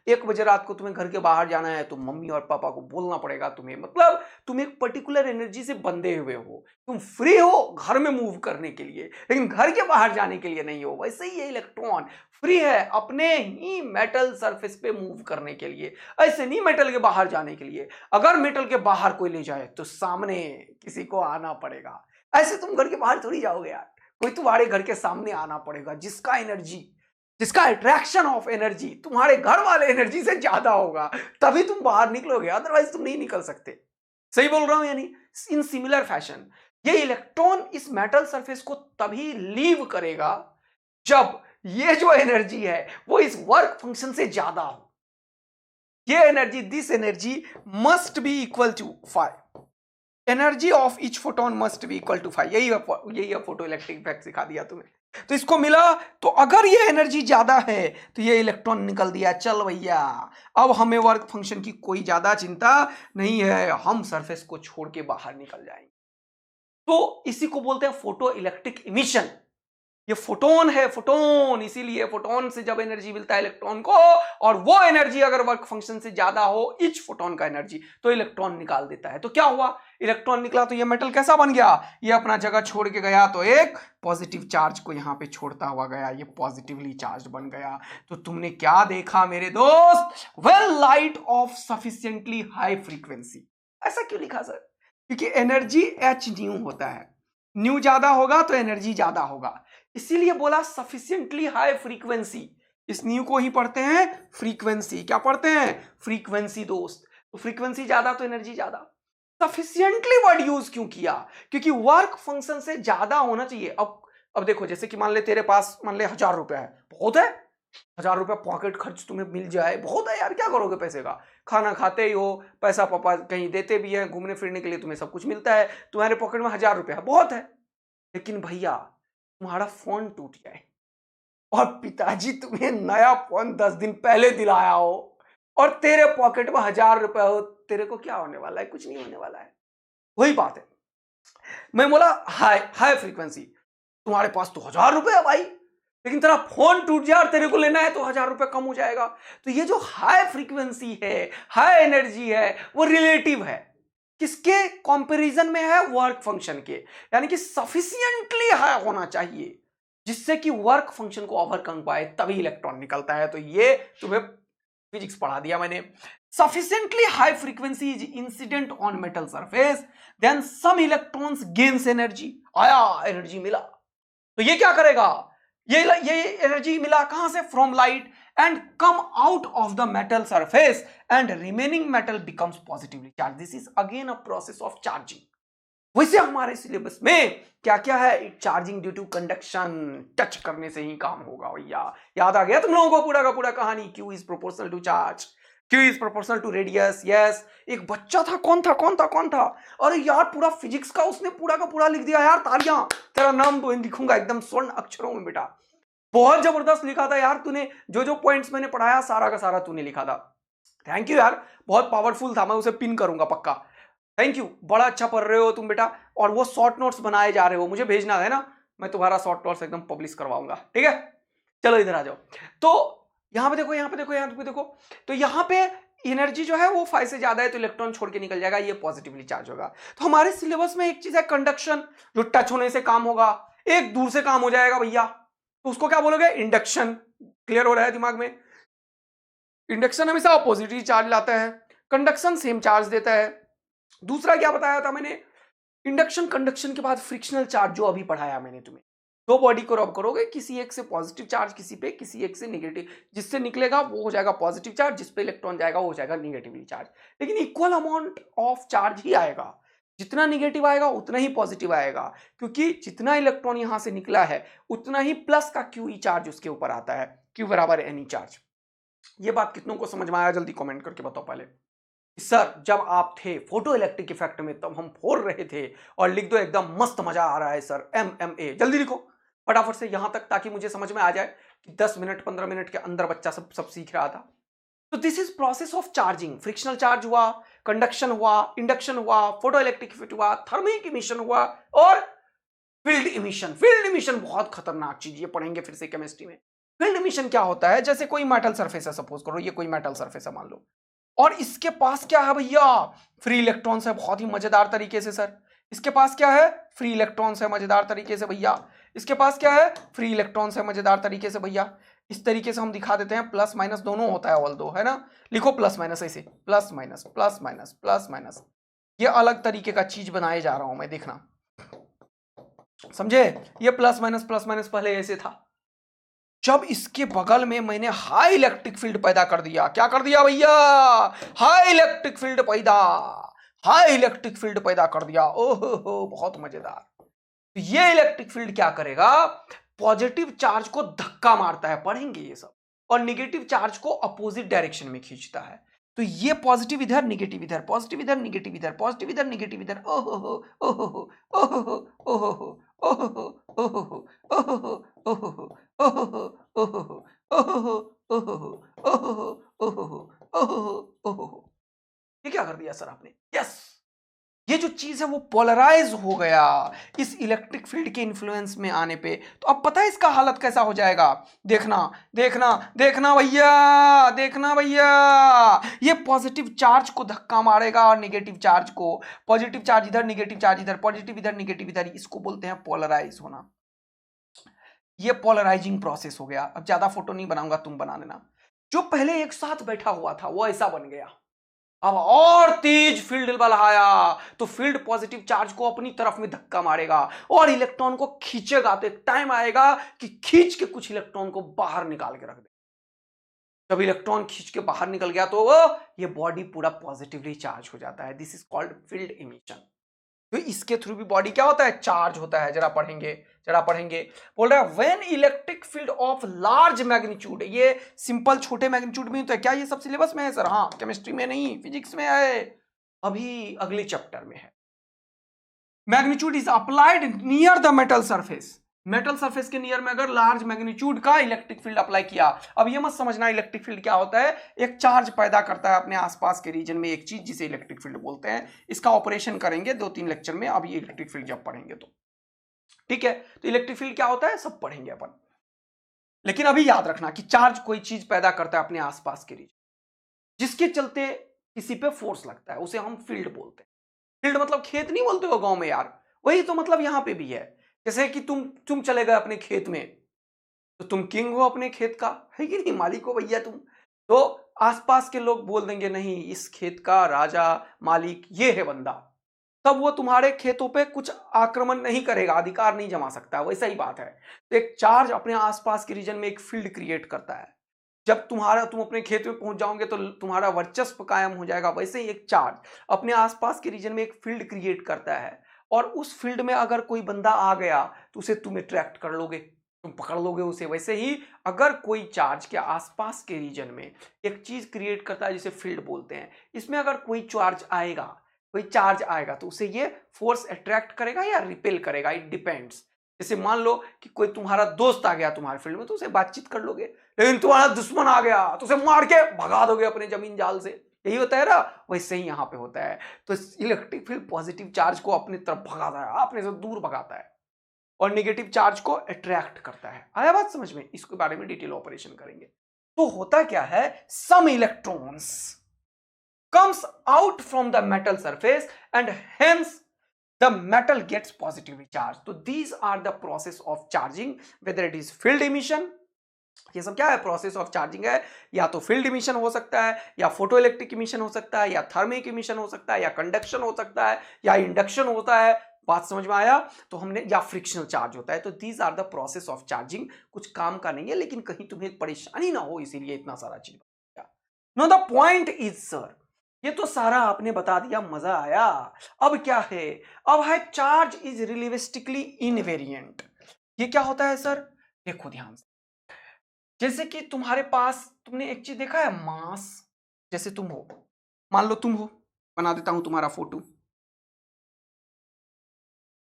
1 बजे रात को तुम्हें घर के बाहर जाना है तो मम्मी और पापा को बोलना पड़ेगा तुम्हें, मतलब तुम एक पर्टिकुलर एनर्जी से बंधे हुए हो। तुम फ्री हो घर में मूव करने के लिए लेकिन घर के बाहर जाने के लिए नहीं हो। वैसे ही ये इलेक्ट्रॉन फ्री है अपने ही मेटल सरफेस पे मूव करने के लिए, ऐसे नहीं मेटल के बाहर जाने के लिए। अगर मेटल के बाहर कोई ले जाए तो सामने किसी को आना पड़ेगा। ऐसे तुम घर के बाहर थोड़ी जाओगे यार, कोई तुम्हारे घर के सामने आना पड़ेगा जिसका एनर्जी, जिसका अट्रैक्शन ऑफ एनर्जी तुम्हारे घर वाले एनर्जी से ज्यादा होगा, तभी तुम बाहर निकलोगे, अदरवाइज तुम नहीं निकल सकते। सही बोल रहा हूं यानी? इन सिमिलर फैशन ये इलेक्ट्रॉन इस मेटल सरफेस को तभी लीव करेगा जब ये जो एनर्जी है वो इस वर्क फंक्शन से ज्यादा हो। ये energy, this energy must be equal to 5। Energy of each photon must be equal to 5। यही फोटो इलेक्ट्रिक इफेक्ट सिखा दिया तुम्हें। तो इसको मिला, तो अगर ये एनर्जी ज्यादा है तो ये इलेक्ट्रॉन निकल दिया, चल भैया अब हमें वर्क फंक्शन की कोई ज्यादा चिंता नहीं है, हम सरफेस को छोड़ के बाहर निकल जाएंगे। तो इसी को बोलते हैं फोटो इलेक्ट्रिक इमिशन। ये फोटोन है, फोटोन, इसीलिए फोटोन से जब एनर्जी मिलता है इलेक्ट्रॉन को, और वो एनर्जी अगर वर्क फंक्शन से ज्यादा हो ईच फोटोन का एनर्जी, तो इलेक्ट्रॉन निकाल देता है। तो क्या हुआ, इलेक्ट्रॉन निकला तो ये मेटल कैसा बन गया, ये अपना जगह छोड़ के गया तो एक पॉजिटिव चार्ज को यहां पे छोड़ता हुआ गया, ये पॉजिटिवली चार्ज बन गया। तो तुमने क्या देखा मेरे दोस्त, well light of sufficiently high frequency. ऐसा क्यों लिखा सर? क्योंकि एनर्जी एच न्यू होता है, न्यू ज्यादा होगा तो एनर्जी ज्यादा होगा, इसीलिए बोला सफिशिएंटली हाई फ्रीक्वेंसी। इस न्यू को ही पढ़ते हैं फ्रीक्वेंसी। क्या पढ़ते हैं, फ्रीक्वेंसी दोस्त। तो फ्रीक्वेंसी ज्यादा तो एनर्जी ज्यादा। सफिशिएंटली वर्ड यूज क्यों किया, क्योंकि वर्क फंक्शन से ज्यादा होना चाहिए। अब देखो, जैसे कि मान ले तेरे पास, मान ले 1000 रुपया है, बहुत है 1000 रुपया पॉकेट खर्च तुम्हें मिल जाए, बहुत है यार, क्या करोगे पैसे का? खाना खाते ही हो, पैसा पापा कहीं देते भी है, घूमने फिरने के लिए तुम्हें सब कुछ मिलता है, तुम्हारे पॉकेट में 1000 रुपया है, बहुत है। लेकिन भैया तुम्हारा फोन टूट जाए और पिताजी तुम्हें नया फोन 10 दिन पहले दिलाया हो और तेरे पॉकेट में 1000 रुपया हो, तेरे को क्या होने वाला है? कुछ नहीं होने वाला है। वही बात है, मैं बोला हाई फ्रीक्वेंसी। तुम्हारे पास तो 1000 रुपया है भाई, लेकिन तेरा फोन टूट जाए और तेरे को लेना है तो 1000 रुपए कम हो जाएगा। तो ये जो हाई फ्रीक्वेंसी है, हाई एनर्जी है, वो रिलेटिव है। किसके कंपैरिजन में है? वर्क फंक्शन के। यानी कि सफिशिएंटली हाई होना चाहिए जिससे कि वर्क फंक्शन को ओवरकम पाए, तभी इलेक्ट्रॉन निकलता है। तो ये तुम्हें फिजिक्स पढ़ा दिया मैंने। sufficiently high frequency is incident on metal surface, then some electrons gains energy। आया, एनर्जी मिला, तो ये क्या करेगा? ये एनर्जी मिला कहां से? From light, and come out of the metal surface and remaining metal becomes positively charge. This is again a process of charging. वैसे हमारे सिलेबस में क्या क्या है? Charging due to conduction, touch करने से ही काम होगा भैया। याद आ गया तुम लोगों को पूरा का पूरा कहानी? Q is proportional to charge, Q is proportional to radius. Yes, एक बच्चा था, कौन था? अरे यार पूरा फिजिक्स का उसने पूरा का पूरा लिख दिया यार। तालियां, तेरा नाम तो लिखूंगा एकदम स्वर्ण अक्षरों में बेटा। बहुत जबरदस्त लिखा था यार तूने। जो पॉइंट्स मैंने पढ़ाया सारा का सारा तूने लिखा था। थैंक यू यार, बहुत पावरफुल था। मैं उसे पिन करूंगा पक्का। थैंक यू, बड़ा अच्छा पढ़ रहे हो तुम बेटा। और वो शॉर्ट नोट्स बनाए जा रहे हो, मुझे भेजना है ना, मैं तुम्हारा शॉर्ट नोट्स एकदम पब्लिश करवाऊंगा। ठीक है, चलो इधर आ जाओ। तो यहां पे देखो। तो यहां पे एनर्जी जो है वो 5 से ज्यादा है तो इलेक्ट्रॉन छोड़ के निकल जाएगा, ये पॉजिटिवली चार्ज होगा। तो हमारे सिलेबस में एक चीज है कंडक्शन, जो टच होने से काम होगा, एक दूर से काम हो जाएगा भैया, तो उसको क्या बोलोगे? इंडक्शन। क्लियर हो रहा है दिमाग में? इंडक्शन हमेशा ऑपोजिटली चार्ज लाता है, कंडक्शन सेम चार्ज देता है। दूसरा क्या बताया था मैंने? इंडक्शन, कंडक्शन के बाद फ्रिक्शनल चार्ज, जो अभी पढ़ाया मैंने तुम्हें। दो बॉडी को रब करोगे, किसी एक से पॉजिटिव चार्ज, किसी एक से नेगेटिव, जिससे निकलेगा वो हो जाएगा पॉजिटिव चार्ज, जिस पे इलेक्ट्रॉन जाएगा वो हो जाएगा नेगेटिवली चार्ज। लेकिन इक्वल अमाउंट ऑफ चार्ज ही आएगा, जितना नेगेटिव आएगा उतना ही पॉजिटिव आएगा, क्योंकि जितना इलेक्ट्रॉन यहां से निकला है उतना ही प्लस का क्यू चार्ज उसके ऊपर आता है, क्यू बराबर एनी चार्ज। ये बात कितनों को समझ में आया? जल्दी कमेंट करके बताओ पहले। सर जब आप थे फोटो इलेक्ट्रिक इफेक्ट में तब हम फोड़ रहे थे, और लिख दो एकदम मस्त, मजा आ रहा है सर, MMA। जल्दी लिखो फटाफट से यहां तक, ताकि मुझे समझ में आ जाए कि 10 मिनट 15 मिनट के अंदर बच्चा सब सीख रहा था। तो this is process of charging. Frictional charge हुआ, कंडक्शन हुआ, इंडक्शन हुआ, फोटो इलेक्ट्रिक इफेक्ट हुआ, थर्मिक इमिशन हुआ, और फील्ड इमिशन। फील्ड इमिशन बहुत खतरनाक चीज, ये पढ़ेंगे फिर से केमिस्ट्री में। फील्ड इमिशन क्या होता है? जैसे कोई मेटल सरफेस है, सपोज करो ये कोई मेटल सरफेस है मान लो, और इसके पास क्या है भैया? फ्री इलेक्ट्रॉन्स है, बहुत ही मजेदार तरीके से। सर इसके पास क्या है? फ्री इलेक्ट्रॉन्स है, मजेदार तरीके से भैया। इसके पास क्या है? फ्री इलेक्ट्रॉन्स है, मजेदार तरीके से भैया। इस तरीके से हम दिखा देते हैं, प्लस माइनस दोनों होता है, ऑल दो, है ना। लिखो प्लस माइनस ऐसे, plus minus plus minus plus minus. ये अलग तरीके का चीज बनाए जा रहा हूं मैं, देखना, समझे? ये प्लस माइनस पहले ऐसे था। जब इसके बगल में मैंने हाई इलेक्ट्रिक फील्ड पैदा कर दिया, क्या कर दिया भैया? हाई इलेक्ट्रिक फील्ड पैदा, हाई इलेक्ट्रिक फील्ड पैदा कर दिया। ओहो, बहुत मजेदार। तो ये इलेक्ट्रिक फील्ड क्या करेगा? पॉजिटिव चार्ज को धक्का मारता है, पढ़ेंगे ये सब, और नेगेटिव चार्ज को अपोजिट डायरेक्शन में खींचता है। तो ये पॉजिटिव इधर, नेगेटिव इधर, पॉजिटिव इधर, नेगेटिव इधर, पॉजिटिव इधर, नेगेटिव इधर। ओहो ओहो ओहो ओहो ओहो ओहो ओहो ओहो ओहो ओहो ओहो ओहो ओहो ओहो। ये क्या कर दिया सर आपने? यस, ये जो चीज है वो पोलराइज हो गया इस इलेक्ट्रिक फील्ड के इन्फ्लुएंस में आने पे। तो अब पता है इसका हालत कैसा हो जाएगा? देखना देखना देखना भैया, देखना भैया, ये पॉजिटिव चार्ज को धक्का मारेगा और नेगेटिव चार्ज को। पॉजिटिव चार्ज इधर, नेगेटिव चार्ज इधर, पॉजिटिव इधर, नेगेटिव इधर, इसको बोलते हैं पोलराइज होना। ये पोलराइजिंग प्रोसेस हो गया। अब ज्यादा फोटो नहीं बनाऊंगा, तुम बना लेना। जो पहले एक साथ बैठा हुआ था वो ऐसा बन गया। अब और तेज फील्ड बढ़ाया तो फील्ड पॉजिटिव चार्ज को अपनी तरफ में धक्का मारेगा और इलेक्ट्रॉन को खींचेगा। तो एक टाइम आएगा कि खींच के कुछ इलेक्ट्रॉन को बाहर निकाल के रख दे। जब इलेक्ट्रॉन खींच के बाहर निकल गया तो ये बॉडी पूरा पॉजिटिवली चार्ज हो जाता है। This is called field emission. तो इसके थ्रू भी बॉडी क्या होता है? चार्ज होता है। जरा पढ़ेंगे। बोल रहा है when electric field of large magnitude, ये सिंपल छोटे मैग्नीट्यूड में होता है। क्या ये सब सिलेबस में है सर? हाँ, केमिस्ट्री में नहीं, फिजिक्स में है, अभी अगले चैप्टर में है। Magnitude is applied near the metal surface. Metal surface के नियर में अगर लार्ज मैग्नीट्यूड का इलेक्ट्रिक फील्ड अप्लाई किया। अब ये मत समझना इलेक्ट्रिक फील्ड क्या होता है, एक चार्ज पैदा करता है अपने आसपास के रीजन में एक चीज, जिसे इलेक्ट्रिक फील्ड बोलते हैं। इसका ऑपरेशन करेंगे 2-3 लेक्चर में। अब ये इलेक्ट्रिक फील्ड जब पढ़ेंगे तो ठीक है। तो इलेक्ट्रिक फील्ड क्या होता है सब पढ़ेंगे अपन। लेकिन अभी याद रखना कि चार्ज कोई चीज पैदा करता है अपने आसपास के रीजन, जिसके चलते किसी पे फोर्स लगता है, उसे हम फील्ड बोलते हैं। फील्ड मतलब खेत नहीं बोलते हो गांव में यार, वही तो मतलब यहां पे भी है। जैसे कि तुम चले गए अपने खेत में, तो तुम किंग हो अपने खेत का, है कि नहीं, मालिक हो भैया तुम। तो आसपास के लोग बोल देंगे नहीं, इस खेत का राजा मालिक ये है बंदा, तब वो तुम्हारे खेतों पे कुछ आक्रमण नहीं करेगा, अधिकार नहीं जमा सकता। वैसा ही बात है। तो एक चार्ज अपने आसपास के रीजन में एक फील्ड क्रिएट करता है। जब तुम अपने खेत में पहुंच जाओगे तो तुम्हारा वर्चस्व कायम हो जाएगा। वैसे ही एक चार्ज अपने आसपास के रीजन में एक फील्ड क्रिएट करता है, और उस फील्ड में अगर कोई बंदा आ गया तो उसे तुम अट्रैक्ट कर लोगे, तुम पकड़ लोगे उसे। वैसे ही अगर कोई चार्ज के आसपास के रीजन में एक चीज क्रिएट करता है जिसे फील्ड बोलते हैं, इसमें अगर कोई चार्ज आएगा तो उसे ये फोर्स अट्रैक्ट करेगा या रिपेल करेगा, इट डिपेंड्स। जैसे मान लो कि कोई तुम्हारा दोस्त आ गया तुम्हारे फील्ड में, तो उसे बातचीत कर लोगे। लेकिन तुम्हारा दुश्मन आ गया तो उसे मार के भगा दोगे अपने जमीन जाल से। यही होता है ना, वैसे ही यहां पे होता है। तो इलेक्ट्रिक फील्ड पॉजिटिव चार्ज को अपनी तरफ भगाता है, अपने से दूर भगाता है, और नेगेटिव चार्ज को अट्रैक्ट करता है। आया बात समझ में? इसके बारे में डिटेल ऑपरेशन करेंगे। तो होता क्या है, some electrons comes out from the metal surface and hence the metal gets positively charged. So these are the process of charging, whether it is field emission, ये सब क्या है, प्रोसेस ऑफ चार्जिंग है। या तो फील्ड इमिशन हो सकता है, या फोटो इलेक्ट्रिक इमिशन हो सकता है, या थर्मिक इमिशन हो सकता है, या कंडक्शन हो सकता है, या इंडक्शन होता है। बात समझ में आया? तो हमने, या फ्रिक्शनल चार्ज होता है। तो these are the process of charging. कुछ काम का नहीं है, लेकिन कहीं तुम्हें परेशानी ना हो इसीलिए इतना सारा चीज। Know the point is sir, ये तो सारा आपने बता दिया, मजा आया। अब क्या है? अब है चार्ज इज रिलेटिविस्टिकली इनवेरिएंट। ये क्या होता है सर? देखो ध्यान से। जैसे कि तुम्हारे पास, तुमने एक चीज देखा है, मास। जैसे तुम हो, मान लो तुम हो, बना देता हूं तुम्हारा फोटो,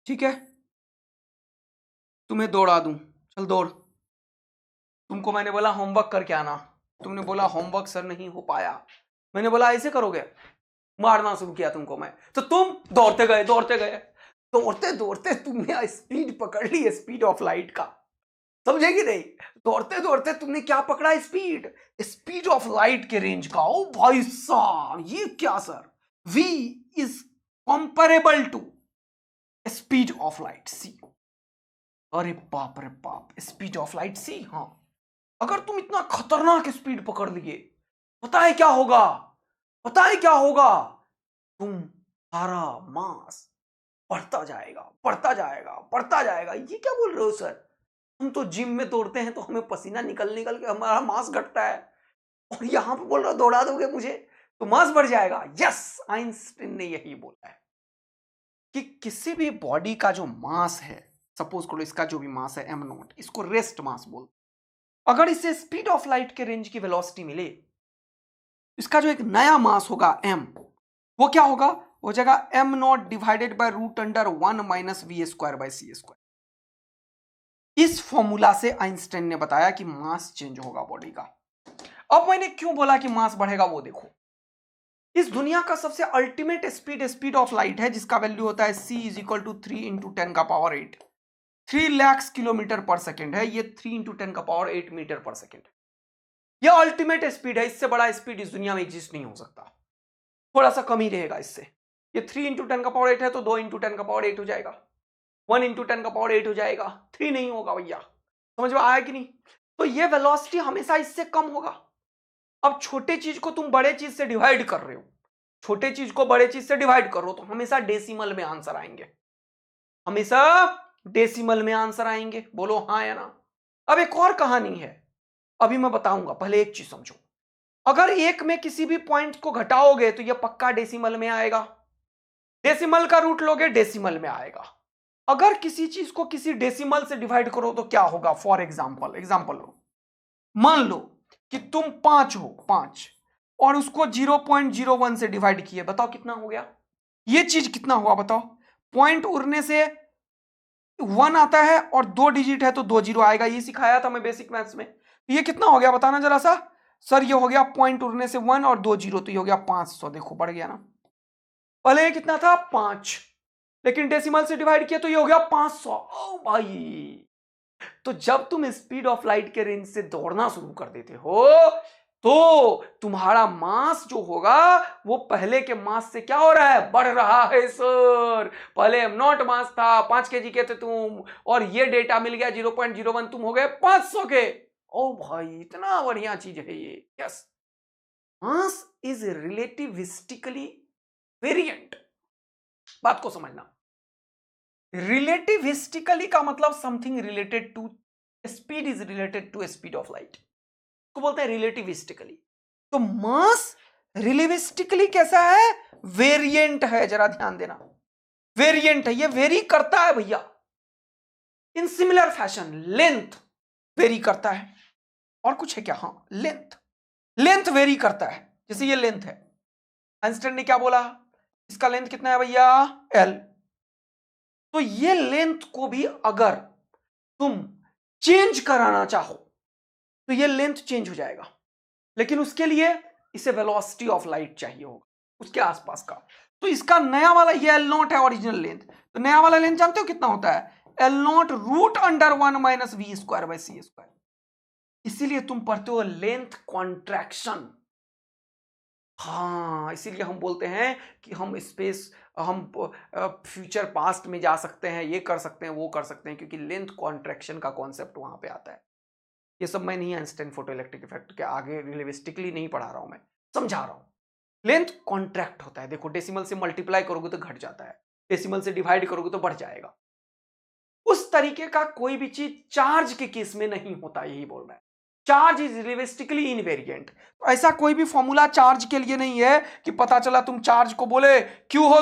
ठीक है? तुम्हें दौड़ा दूं, चल दौड़। तुमको मैंने बोला होमवर्क करके आना, तुमने बोला होमवर्क सर नहीं हो पाया। मैंने बोला ऐसे करोगे, मारना शुरू किया तुमको मैं, तो तुम दौड़ते गए दौड़ते गए, दौड़ते दौड़ते तुमने स्पीड पकड़ ली, स्पीड ऑफ लाइट का। समझे कि नहीं? दौड़ते दौड़ते तुमने क्या पकड़ा? स्पीड, स्पीड ऑफ लाइट के रेंज का। ओ भाई साहब, ये क्या sir? v is comparable to speed of light c। अरे बाप रे बाप, स्पीड ऑफ लाइट c। हाँ, अगर तुम इतना खतरनाक स्पीड पकड़ लिए, पता है क्या होगा? पता है क्या होगा? तुम्हारा मास बढ़ता जाएगा, बढ़ता जाएगा, बढ़ता जाएगा। ये क्या बोल रहे हो सर? हम तो जिम में दौड़ते हैं तो हमें पसीना निकल निकल के हमारा मास घटता है, और यहां पे बोल रहे हो दौड़ा दोगे मुझे तो मास बढ़ जाएगा। यस, आइंस्टीन ने यही बोला है कि किसी भी बॉडी का जो मास है, सपोज करो इसका जो भी मास है m0, इसको रेस्ट मास बोलते। अगर इसे स्पीड ऑफ लाइट के रेंज की वेलोसिटी मिले, इसका जो एक नया मास होगा m, वो क्या होगा? हो जाएगा m0 divided by √1 minus v² bye c²। इस फॉर्मूला से आइंस्टाइन ने बताया कि मास चेंज होगा बॉडी का। अब मैंने क्यों बोला कि मास बढ़ेगा, वो देखो। इस दुनिया का सबसे अल्टीमेट स्पीड ऑफ लाइट है, जिसका वैल्यू होता है c = 3 × 10⁸ 3 लाख किलोमीटर पर सेकेंड है। ये 3 × 10⁸ मीटर पर सेकेंड। यह अल्टीमेट स्पीड है, इससे बड़ा स्पीड इस दुनिया में एग्जिस्ट नहीं हो सकता, थोड़ा सा कम ही रहेगा इससे। ये 3 × 10⁸ है तो 2 × 10⁸ हो जाएगा, 1 × 10⁸ हो जाएगा, 3 नहीं होगा भैया। समझ में आया कि नहीं? तो ये वेलोसिटी हमेशा इससे कम होगा। अब छोटे चीज को तुम बड़े चीज से डिवाइड कर रहे हो, छोटे चीज को बड़े चीज से डिवाइड करो तो हमेशा डेसिमल में आंसर आएंगे, हमेशा डेसिमल में आंसर आएंगे। बोलो हाँ या ना? अब एक और कहानी है, अभी मैं बताऊंगा, पहले एक चीज समझो। अगर एक में किसी भी पॉइंट को घटाओगे तो यह पक्का डेसिमल में आएगा, डेसिमल का रूट लोगे डेसिमल में आएगा। अगर किसी चीज को किसी डेसिमल से डिवाइड करो तो क्या होगा? फॉर एग्जाम्पल लो, मान लो कि तुम 5 हो, 5, और उसको 0.01 से डिवाइड किए, बताओ कितना हो गया? ये चीज कितना हुआ बताओ? पॉइंट उड़ने से 1 आता है और 2 डिजिट है तो 2 जीरो आएगा, ये सिखाया था मैं बेसिक मैथ्स में। ये कितना हो गया बताना जरा सा? सर ये हो गया पॉइंट उड़ने से 1 और 2 जीरो, तो ये हो गया 500। देखो बढ़ गया ना? पहले ये कितना था? 5, लेकिन डेसिमल से डिवाइड किया तो ये हो गया 500। ओ भाई, तो जब तुम स्पीड ऑफ लाइट के रेंज से दौड़ना शुरू कर देते हो तो तुम्हारा मास जो होगा वो पहले के मास से क्या हो रहा है, बढ़ रहा है सर। पहले m0 मास था 5 kg के थे तुम, और ये डेटा मिल गया 0.01, तुम हो गए 500 के। ओ भाई इतना बढ़िया चीज है ये। Yes, mass is relativistically variant. बात को समझना, रिलेटिविस्टिकली का मतलब something related to speed is related to speed of light को बोलते हैं रिलेटिविस्टिकली। तो मास रिलेटिविस्टिकली कैसा है, वेरिएंट है। जरा ध्यान देना, वेरिएंट है, ये वेरी करता है भैया। In similar fashion length very करता है। और कुछ है क्या, हाँ लेंथ वेरी करता है। जैसे ये लेंथ है, आइंस्टाइन ने क्या बोला, इसका लेंथ कितना है भैया, L। तो ये लेंथ को भी अगर तुम चेंज कराना चाहो तो ये लेंथ चेंज हो जाएगा, लेकिन उसके लिए इसे वेलोसिटी ऑफ लाइट चाहिए होगा उसके आसपास का। तो इसका नया वाला ये L0 है ओरिजिनल लेंथ। तो नया वाला लेंथ जानते हो कितना होता है, L0 √1 - v²/c²। इसीलिए तुम पढ़ते हो लेंथ कॉन्ट्रैक्शन। हाँ, इसीलिए हम बोलते हैं कि हम फ्यूचर पास्ट में जा सकते हैं, ये कर सकते हैं, वो कर सकते हैं, क्योंकि लेंथ कॉन्ट्रैक्शन का कॉन्सेप्ट वहां पे आता है। ये सब मैं नहीं, आइंस्टाइन फोटोइलेक्ट्रिक इफेक्ट के आगे रिलेटिविस्टिकली नहीं पढ़ा रहा हूं, मैं समझा रहा हूं। लेंथ कॉन्ट्रैक्ट होता है। देखो, डेसिमल से मल्टीप्लाई करोगे तो घट जाता है, डेसिमल से डिवाइड करोगे तो बढ़ जाएगा। उस तरीके का कोई भी चीज चार्ज के केस में नहीं होता, यही बोल रहा है। Charge is relativistically invariant. तो ऐसा कोई भी फॉर्मूला चार्ज के लिए नहीं है कि पता चला तुम चार्ज को बोले क्यू हो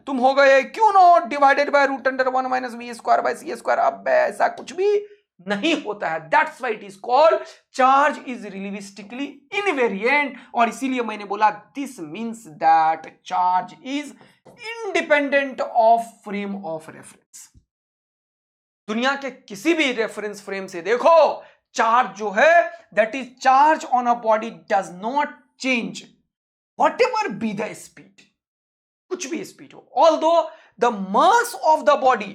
तुम हो गए Q0 डिवाइडेड बाय √1 - v²/c²। अब ऐसा कुछ भी नहीं होता है। That's why it is called charge is relativistically invariant. और इसीलिए मैंने बोला this means that charge is independent of frame of reference. दुनिया के किसी भी रेफरेंस फ्रेम से देखो, चार्ज जो है that is charge on a body does not change what ever be the speed, कुछ भी स्पीड हो, although the mass of the body,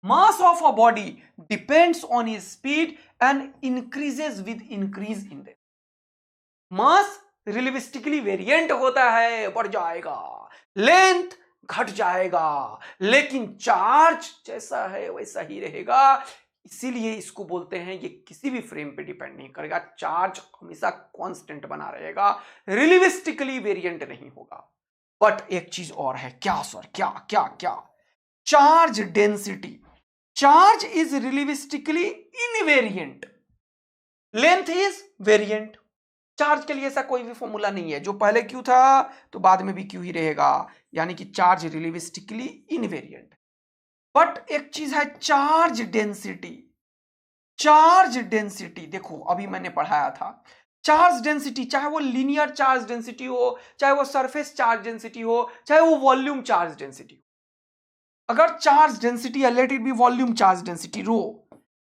mass of a body depends on its speed and increases with increase in the mass relativistically variant होता है, बढ़ जाएगा, length घट जाएगा, लेकिन चार्ज जैसा है वैसा ही रहेगा। इसीलिए इसको बोलते हैं ये किसी भी फ्रेम पे डिपेंड नहीं करेगा, चार्ज हमेशा कांस्टेंट बना रहेगा, रिलेटिविस्टिकली वेरिएंट नहीं होगा। बट एक चीज और है, क्या सर, क्या क्या क्या, charge density. Charge is relativistically invariant, length is variant. Charge के लिए ऐसा कोई भी फॉर्मूला नहीं है, जो पहले क्यू था तो बाद में भी क्यू ही रहेगा, यानी कि चार्ज रिलेटिविस्टिकली इनवेरिएंट। बट एक चीज है चार्ज डेंसिटी। चार्ज डेंसिटी देखो, अभी मैंने पढ़ाया था, चार्ज डेंसिटी चाहे वो लीनियर चार्ज डेंसिटी हो, चाहे वो सरफेस चार्ज डेंसिटी हो, चाहे वो वॉल्यूम चार्ज डेंसिटी हो, अगर चार्ज डेंसिटी या let it be volume charge density rho,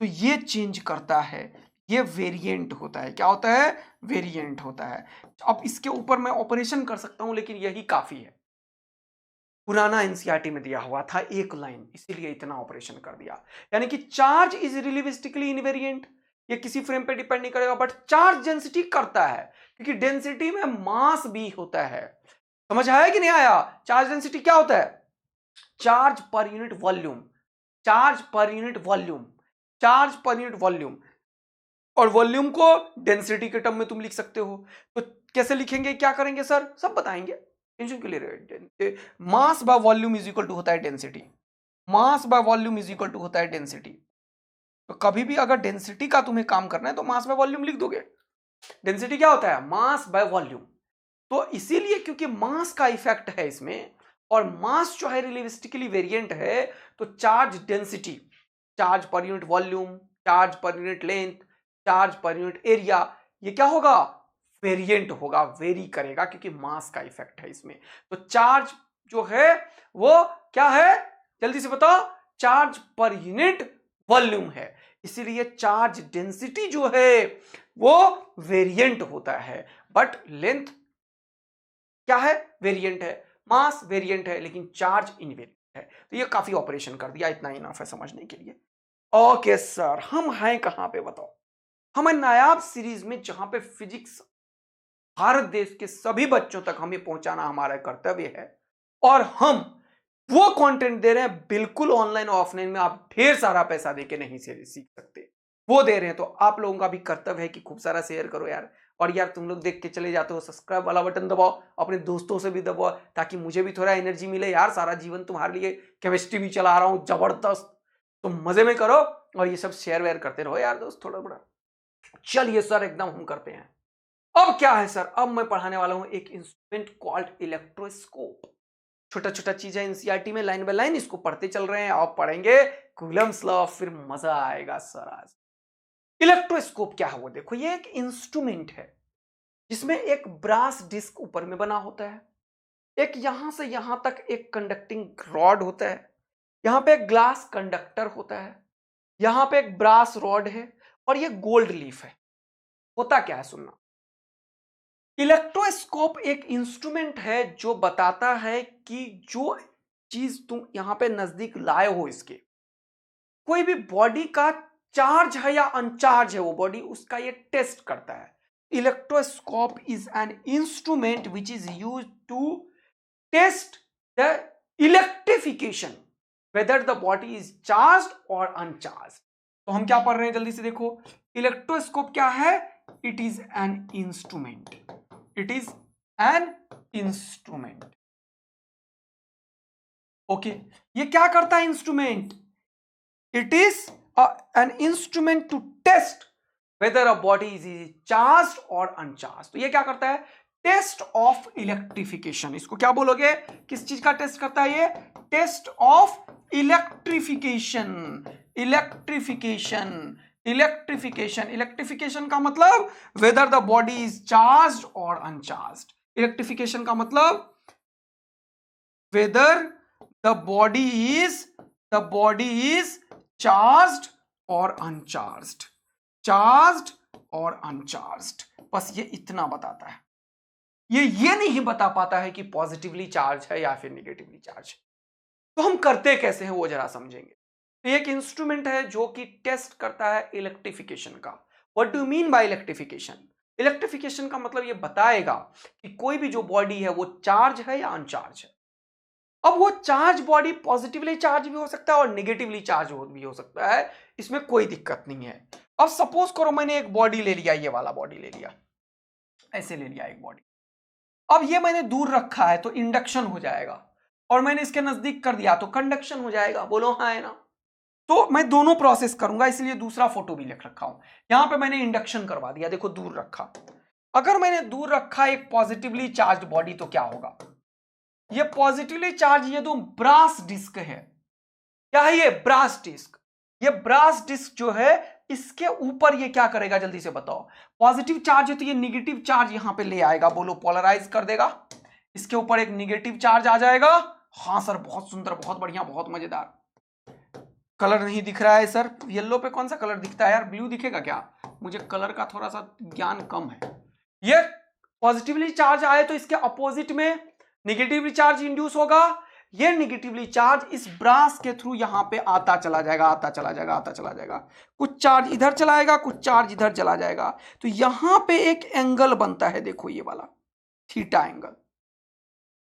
तो ये चेंज करता है, ये वेरिएंट होता है। क्या होता है, वेरिएंट होता है। अब इसके ऊपर मैं ऑपरेशन कर सकता हूं, लेकिन यही काफी है। पुराना एनसीईआरटी में दिया हुआ था एक लाइन, इसीलिए इतना ऑपरेशन कर दिया। यानी कि चार्ज इज रिलेटिविस्टिकली इनवेरिएंट, ये किसी फ्रेम पे डिपेंड नहीं करेगा, बट चार्ज डेंसिटी करता है, क्योंकि डेंसिटी में मास भी होता है। समझ आया कि नहीं आया? चार्ज डेंसिटी क्या होता है, charge per unit volume, charge per unit volume, charge per unit volume. और वॉल्यूम को डेंसिटी के टर्म में तुम लिख सकते हो। तो कैसे लिखेंगे, क्या करेंगे सर, सब बताएंगे, टेंशन क्यों ले रहे हो। Mass by volume is equal to होता है density, mass by volume is equal to होता है डेंसिटी। तो कभी भी अगर डेंसिटी का तुम्हें काम करना है तो मास बाय वॉल्यूम लिख दोगे। डेंसिटी क्या होता है, मास बाय वॉल्यूम। तो इसीलिए क्योंकि मास का इफेक्ट है इसमें, और मास जो है रिलेटिविस्टिकली वेरिएंट है, तो charge density, charge per unit volume, charge per unit length, charge per unit area, ये क्या होगा, वेरिएंट होगा, वेरी करेगा, क्योंकि मास का इफेक्ट है इसमें। तो चार्ज जो है वो क्या है, जल्दी से बताओ, चार्ज पर यूनिट वॉल्यूम है। इसीलिए चार्ज डेंसिटी जो है वो वेरिएंट होता है, बट लेंथ क्या है, वेरिएंट है, मास वेरिएंट है, लेकिन चार्ज इनवेरिएंट है। तो ये काफी ऑपरेशन कर दिया, इतना इनफ है समझने के लिए। ओके सर, हम हैं कहां पे बताओ? हम हैं नायाब सीरीज में, जहां पे फिजिक्स भारत देश के सभी बच्चों तक हमें पहुंचाना हमारा कर्तव्य है। और हम वो कंटेंट दे रहे हैं, बिल्कुल ऑनलाइन ऑफलाइन में आप ढेर सारा पैसा देके नहीं से सीख सकते, वो दे रहे हैं। तो आप लोगों का भी कर्तव्य है कि खूब सारा शेयर करो यार। और यार तुम लोग देख के चले जाते हो, सब्सक्राइब वाला बटन दबाओ, अपने दोस्तों से भी दबाओ, ताकि मुझे भी थोड़ा एनर्जी मिले यार। सारा जीवन तुम्हारे लिए केमिस्ट्री भी चला रहा हूं जबरदस्त, तो मजे में करो और ये सब शेयर वेयर करते रहो यार दोस्त, थोड़ा बड़ा। चलिए सर, एकदम हम करते हैं। अब क्या है सर, अब मैं पढ़ाने वाला हूं एक इंस्ट्रूमेंट कॉल्ड इलेक्ट्रोस्कोप। छोटा छोटा चीज है एनसीईआरटी में, लाइन बाय लाइन इसको पढ़ते चल रहे हैं। आप पढ़ेंगे कूलम्स लॉ, फिर मजा आएगा सर आज। इलेक्ट्रोस्कोप क्या है वो देखो, ये एक इंस्ट्रूमेंट है जिसमें एक ब्रास डिस्क ऊपर में बना होता है, एक यहां से यहां तक एक कंडक्टिंग रॉड होता है, यहां पे एक ग्लास कंडक्टर होता है, यहां पे एक ब्रास रॉड है, और ये गोल्ड लीफ है। होता क्या है सुनना, इलेक्ट्रोस्कोप एक इंस्ट्रूमेंट है जो बताता है कि जो चीज तुम यहां पे नजदीक लाए हो, इसके कोई भी बॉडी का चार्ज है या अनचार्ज है वो बॉडी, उसका ये टेस्ट करता है। Electroscope is an instrument which is use to test the electrification whether the body is charge और अनचार्ज। तो हम क्या पढ़ रहे हैं जल्दी से देखो, इलेक्ट्रोस्कोप क्या है? It is an instrument, it is an instrument. Okay, ये क्या करता है instrument? It is an instrument to test whether a body is charge और अनचार्ज। तो ये क्या करता है? Test of electrification. इसको क्या बोलोगे, किस चीज का टेस्ट करता है ये? Test of electrification. Electrification, electrification, electrification का मतलब whether the body is charge और अनचार्ज। इलेक्ट्रिफिकेशन का मतलब whether the body is charged और अनचार्ज्ड, चार्ज्ड और अनचार्ज्ड। बस ये इतना बताता है। ये नहीं बता पाता है कि पॉजिटिवली चार्ज है या फिर निगेटिवली चार्ज है। तो हम करते कैसे हैं वो जरा समझेंगे। तो एक इंस्ट्रूमेंट है जो कि टेस्ट करता है इलेक्ट्रिफिकेशन का। What do mean by electrification? Electrification का मतलब ये बताएगा कि कोई भी जो बॉडी है वो चार्ज है या अनचार्ज है। अब वो चार्ज बॉडी पॉजिटिवली चार्ज भी हो सकता है और निगेटिवली चार्ज भी हो सकता है, इसमें कोई दिक्कत नहीं है। अब सपोज करो मैंने एक बॉडी ले लिया, ये वाला बॉडी ले लिया, ऐसे ले लिया एक बॉडी। अब ये मैंने दूर रखा है तो इंडक्शन हो जाएगा, और मैंने इसके नजदीक कर दिया तो कंडक्शन हो जाएगा। बोलो हाँ है ना? तो मैं दोनों प्रोसेस करूंगा, इसलिए दूसरा फोटो भी लिख रखा हूं। यहां पे मैंने इंडक्शन करवा दिया, देखो दूर रखा। अगर मैंने दूर रखा एक पॉजिटिवली चार्ज बॉडी तो क्या होगा? ये पॉजिटिवली चार्ज, ये दो ब्रास डिस्क है। क्या है ये? Brass disc. ये ब्रास डिस्क जो है इसके ऊपर ये क्या करेगा जल्दी से बताओ? पॉजिटिव चार्ज है तो ये निगेटिव चार्ज यहां पे ले आएगा, बोलो पोलराइज कर देगा। इसके ऊपर एक निगेटिव चार्ज आ जाएगा। हाँ सर, बहुत सुंदर, बहुत बढ़िया, बहुत मजेदार। कलर नहीं दिख रहा है सर, येलो पे कौन सा कलर दिखता है यार? ब्लू दिखेगा क्या? मुझे कलर का थोड़ा सा ज्ञान कम है। ये पॉजिटिवली चार्ज आए तो इसके अपोजिट में निगेटिवली चार्ज इंड्यूस होगा। ये निगेटिवली चार्ज इस ब्रास के थ्रू यहां पे आता चला जाएगा, आता चला जाएगा, आता चला जाएगा। कुछ चार्ज इधर चला जाएगा, कुछ चार्ज इधर चला जाएगा। तो यहां पे एक एंगल बनता है, देखो ये वाला थीटा एंगल।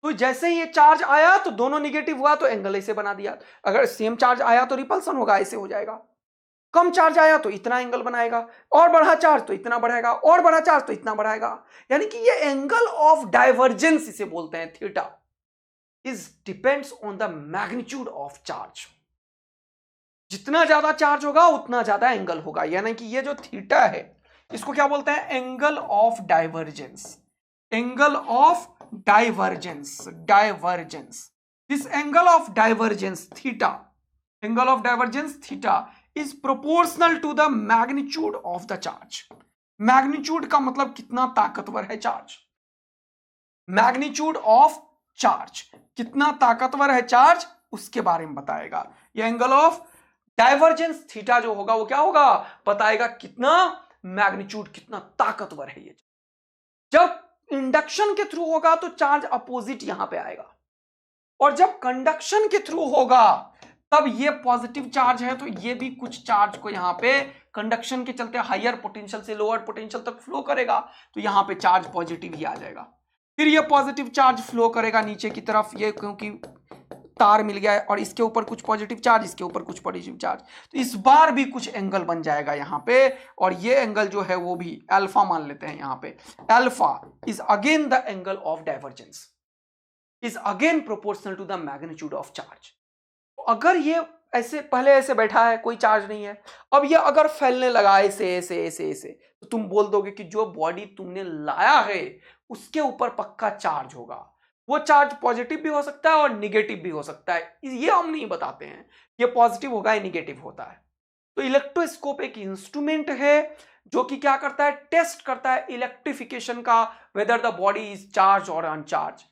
तो जैसे ही ये चार्ज आया तो दोनों निगेटिव हुआ तो एंगल ऐसे बना दिया। अगर सेम चार्ज आया तो रिपल्सन होगा, ऐसे हो जाएगा। कम चार्ज आया तो इतना एंगल बनाएगा, और बढ़ा चार्ज तो इतना बढ़ाएगा, और बढ़ा चार्ज तो इतना बढ़ाएगा। यानी कि ये एंगल ऑफ डाइवर्जेंस इसे बोलते हैं, theta is depends on the magnitude of charge. जितना ज्यादा चार्ज होगा उतना ज्यादा एंगल होगा। यानी कि ये जो थीटा है इसको क्या बोलते हैं? Angle of divergence. Angle of divergence, divergence. This angle of divergence theta, angle of divergence theta is proportional to the magnitude of the charge. Magnitude का मतलब कितना ताकतवर है चार्ज। मैग्नीट्यूड ऑफ चार्ज, कितना ताकतवर है चार्ज, उसके बारे में बताएगा। ये एंगल ऑफ डाइवर्जेंस थीटा जो होगा वो क्या होगा? बताएगा कितना मैग्नीट्यूड, कितना ताकतवर है ये। जब इंडक्शन के थ्रू होगा तो चार्ज अपोजिट यहां पे आएगा, और जब कंडक्शन के थ्रू होगा तब ये पॉजिटिव चार्ज है तो ये भी कुछ चार्ज को यहाँ पे कंडक्शन के चलते हायर पोटेंशियल से लोअर पोटेंशियल तक फ्लो करेगा, तो यहाँ पे चार्ज पॉजिटिव ही आ जाएगा। फिर ये पॉजिटिव चार्ज फ्लो करेगा नीचे की तरफ, ये क्योंकि तार मिल गया है और इसके ऊपर कुछ पॉजिटिव चार्ज, इसके ऊपर कुछ पॉजिटिव चार्ज, तो इस बार भी कुछ एंगल बन जाएगा यहाँ पे, और ये एंगल जो है वो भी अल्फा मान लेते हैं यहाँ पे। Alpha is again the angle of divergence, is again proportional to the magnitude of charge. अगर ये ऐसे पहले ऐसे बैठा है, कोई चार्ज नहीं है, अब ये अगर फैलने लगा ऐसे ऐसे ऐसे ऐसे, तो तुम बोल दोगे कि जो बॉडी तुमने लाया है उसके ऊपर पक्का चार्ज होगा। वो चार्ज पॉजिटिव भी हो सकता है और निगेटिव भी हो सकता है, ये हम नहीं बताते हैं ये पॉजिटिव होगा या निगेटिव होता है। तो इलेक्ट्रोस्कोप एक इंस्ट्रूमेंट है जो कि क्या करता है, टेस्ट करता है इलेक्ट्रिफिकेशन का, weather the body is charge और अनचार्ज।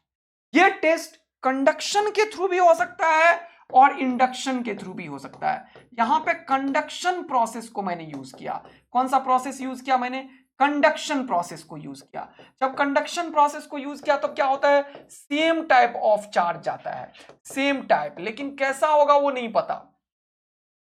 ये टेस्ट कंडक्शन के थ्रू भी हो सकता है और इंडक्शन के थ्रू भी हो सकता है। यहां पे कंडक्शन प्रोसेस को मैंने यूज किया। कौन सा प्रोसेस यूज किया मैंने, कंडक्शन प्रोसेस को यूज किया। जब कंडक्शन प्रोसेस को यूज किया तो क्या होता है, सेम टाइप ऑफ चार्ज जाता है, सेम टाइप, लेकिन कैसा होगा वो नहीं पता।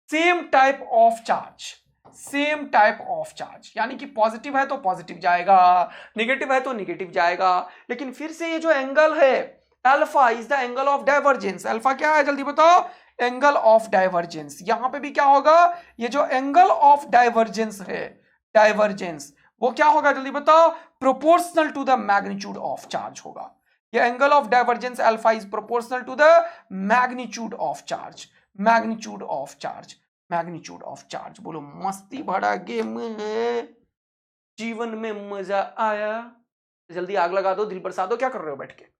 Same type of charge, same type of charge, यानी कि पॉजिटिव है तो पॉजिटिव जाएगा, निगेटिव है तो निगेटिव जाएगा। लेकिन फिर से ये जो एंगल है alpha is the angle of divergence. Alpha क्या है जल्दी बताओ, एंगल ऑफ डाइवर्जेंस। यहां पे भी क्या होगा, ये जो एंगल ऑफ डाइवर्जेंस है, डाइवर्जेंस वो क्या होगा जल्दी बताओ, proportional to the magnitude of charge होगा। ये angle of divergence alpha is proportional to the magnitude of charge, magnitude of charge, magnitude of charge. बोलो मस्ती भरा गेम है, जीवन में मजा आया, जल्दी आग लगा दो, दिल बरसा दो, क्या कर रहे हो बैठ के।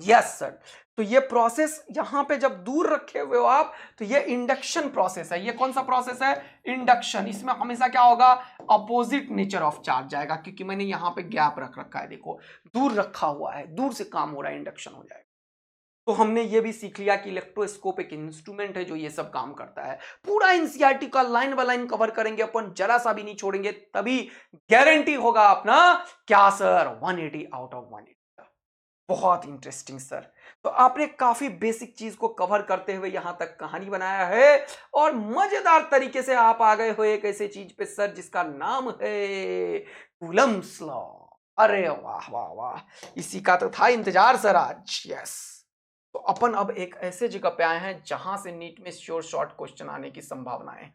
Yes sir. तो ये प्रोसेस यहां पे जब दूर रखे हुए हो आप, तो ये इंडक्शन प्रोसेस है। ये कौन सा प्रोसेस है, इंडक्शन। इसमें हमेशा क्या होगा, अपोजिट नेचर ऑफ चार्ज जाएगा, क्योंकि मैंने यहां पे गैप रख रखा है, देखो दूर रखा हुआ है, दूर से काम हो रहा है, इंडक्शन हो जाएगा। तो हमने ये भी सीख लिया कि इलेक्ट्रोस्कोप एक इंस्ट्रूमेंट है जो ये सब काम करता है। पूरा एनसीईआरटी का लाइन बाय लाइन कवर करेंगे अपन, जरा सा भी नहीं छोड़ेंगे, तभी गारंटी होगा अपना क्या सर, 180 आउट ऑफ 180। बहुत इंटरेस्टिंग सर। तो आपने काफी बेसिक चीज को कवर करते हुए यहां तक कहानी बनाया है, और मजेदार तरीके से आप आ गए हो एक ऐसे चीज पे सर जिसका नाम है कूलम्स लॉ। अरे वाह वाह वाह, इसी का तो था इंतजार सर आज। यस, तो अपन अब एक ऐसे जगह पे आए हैं जहां से नीट में श्योर शॉर्ट क्वेश्चन आने की संभावनाएं,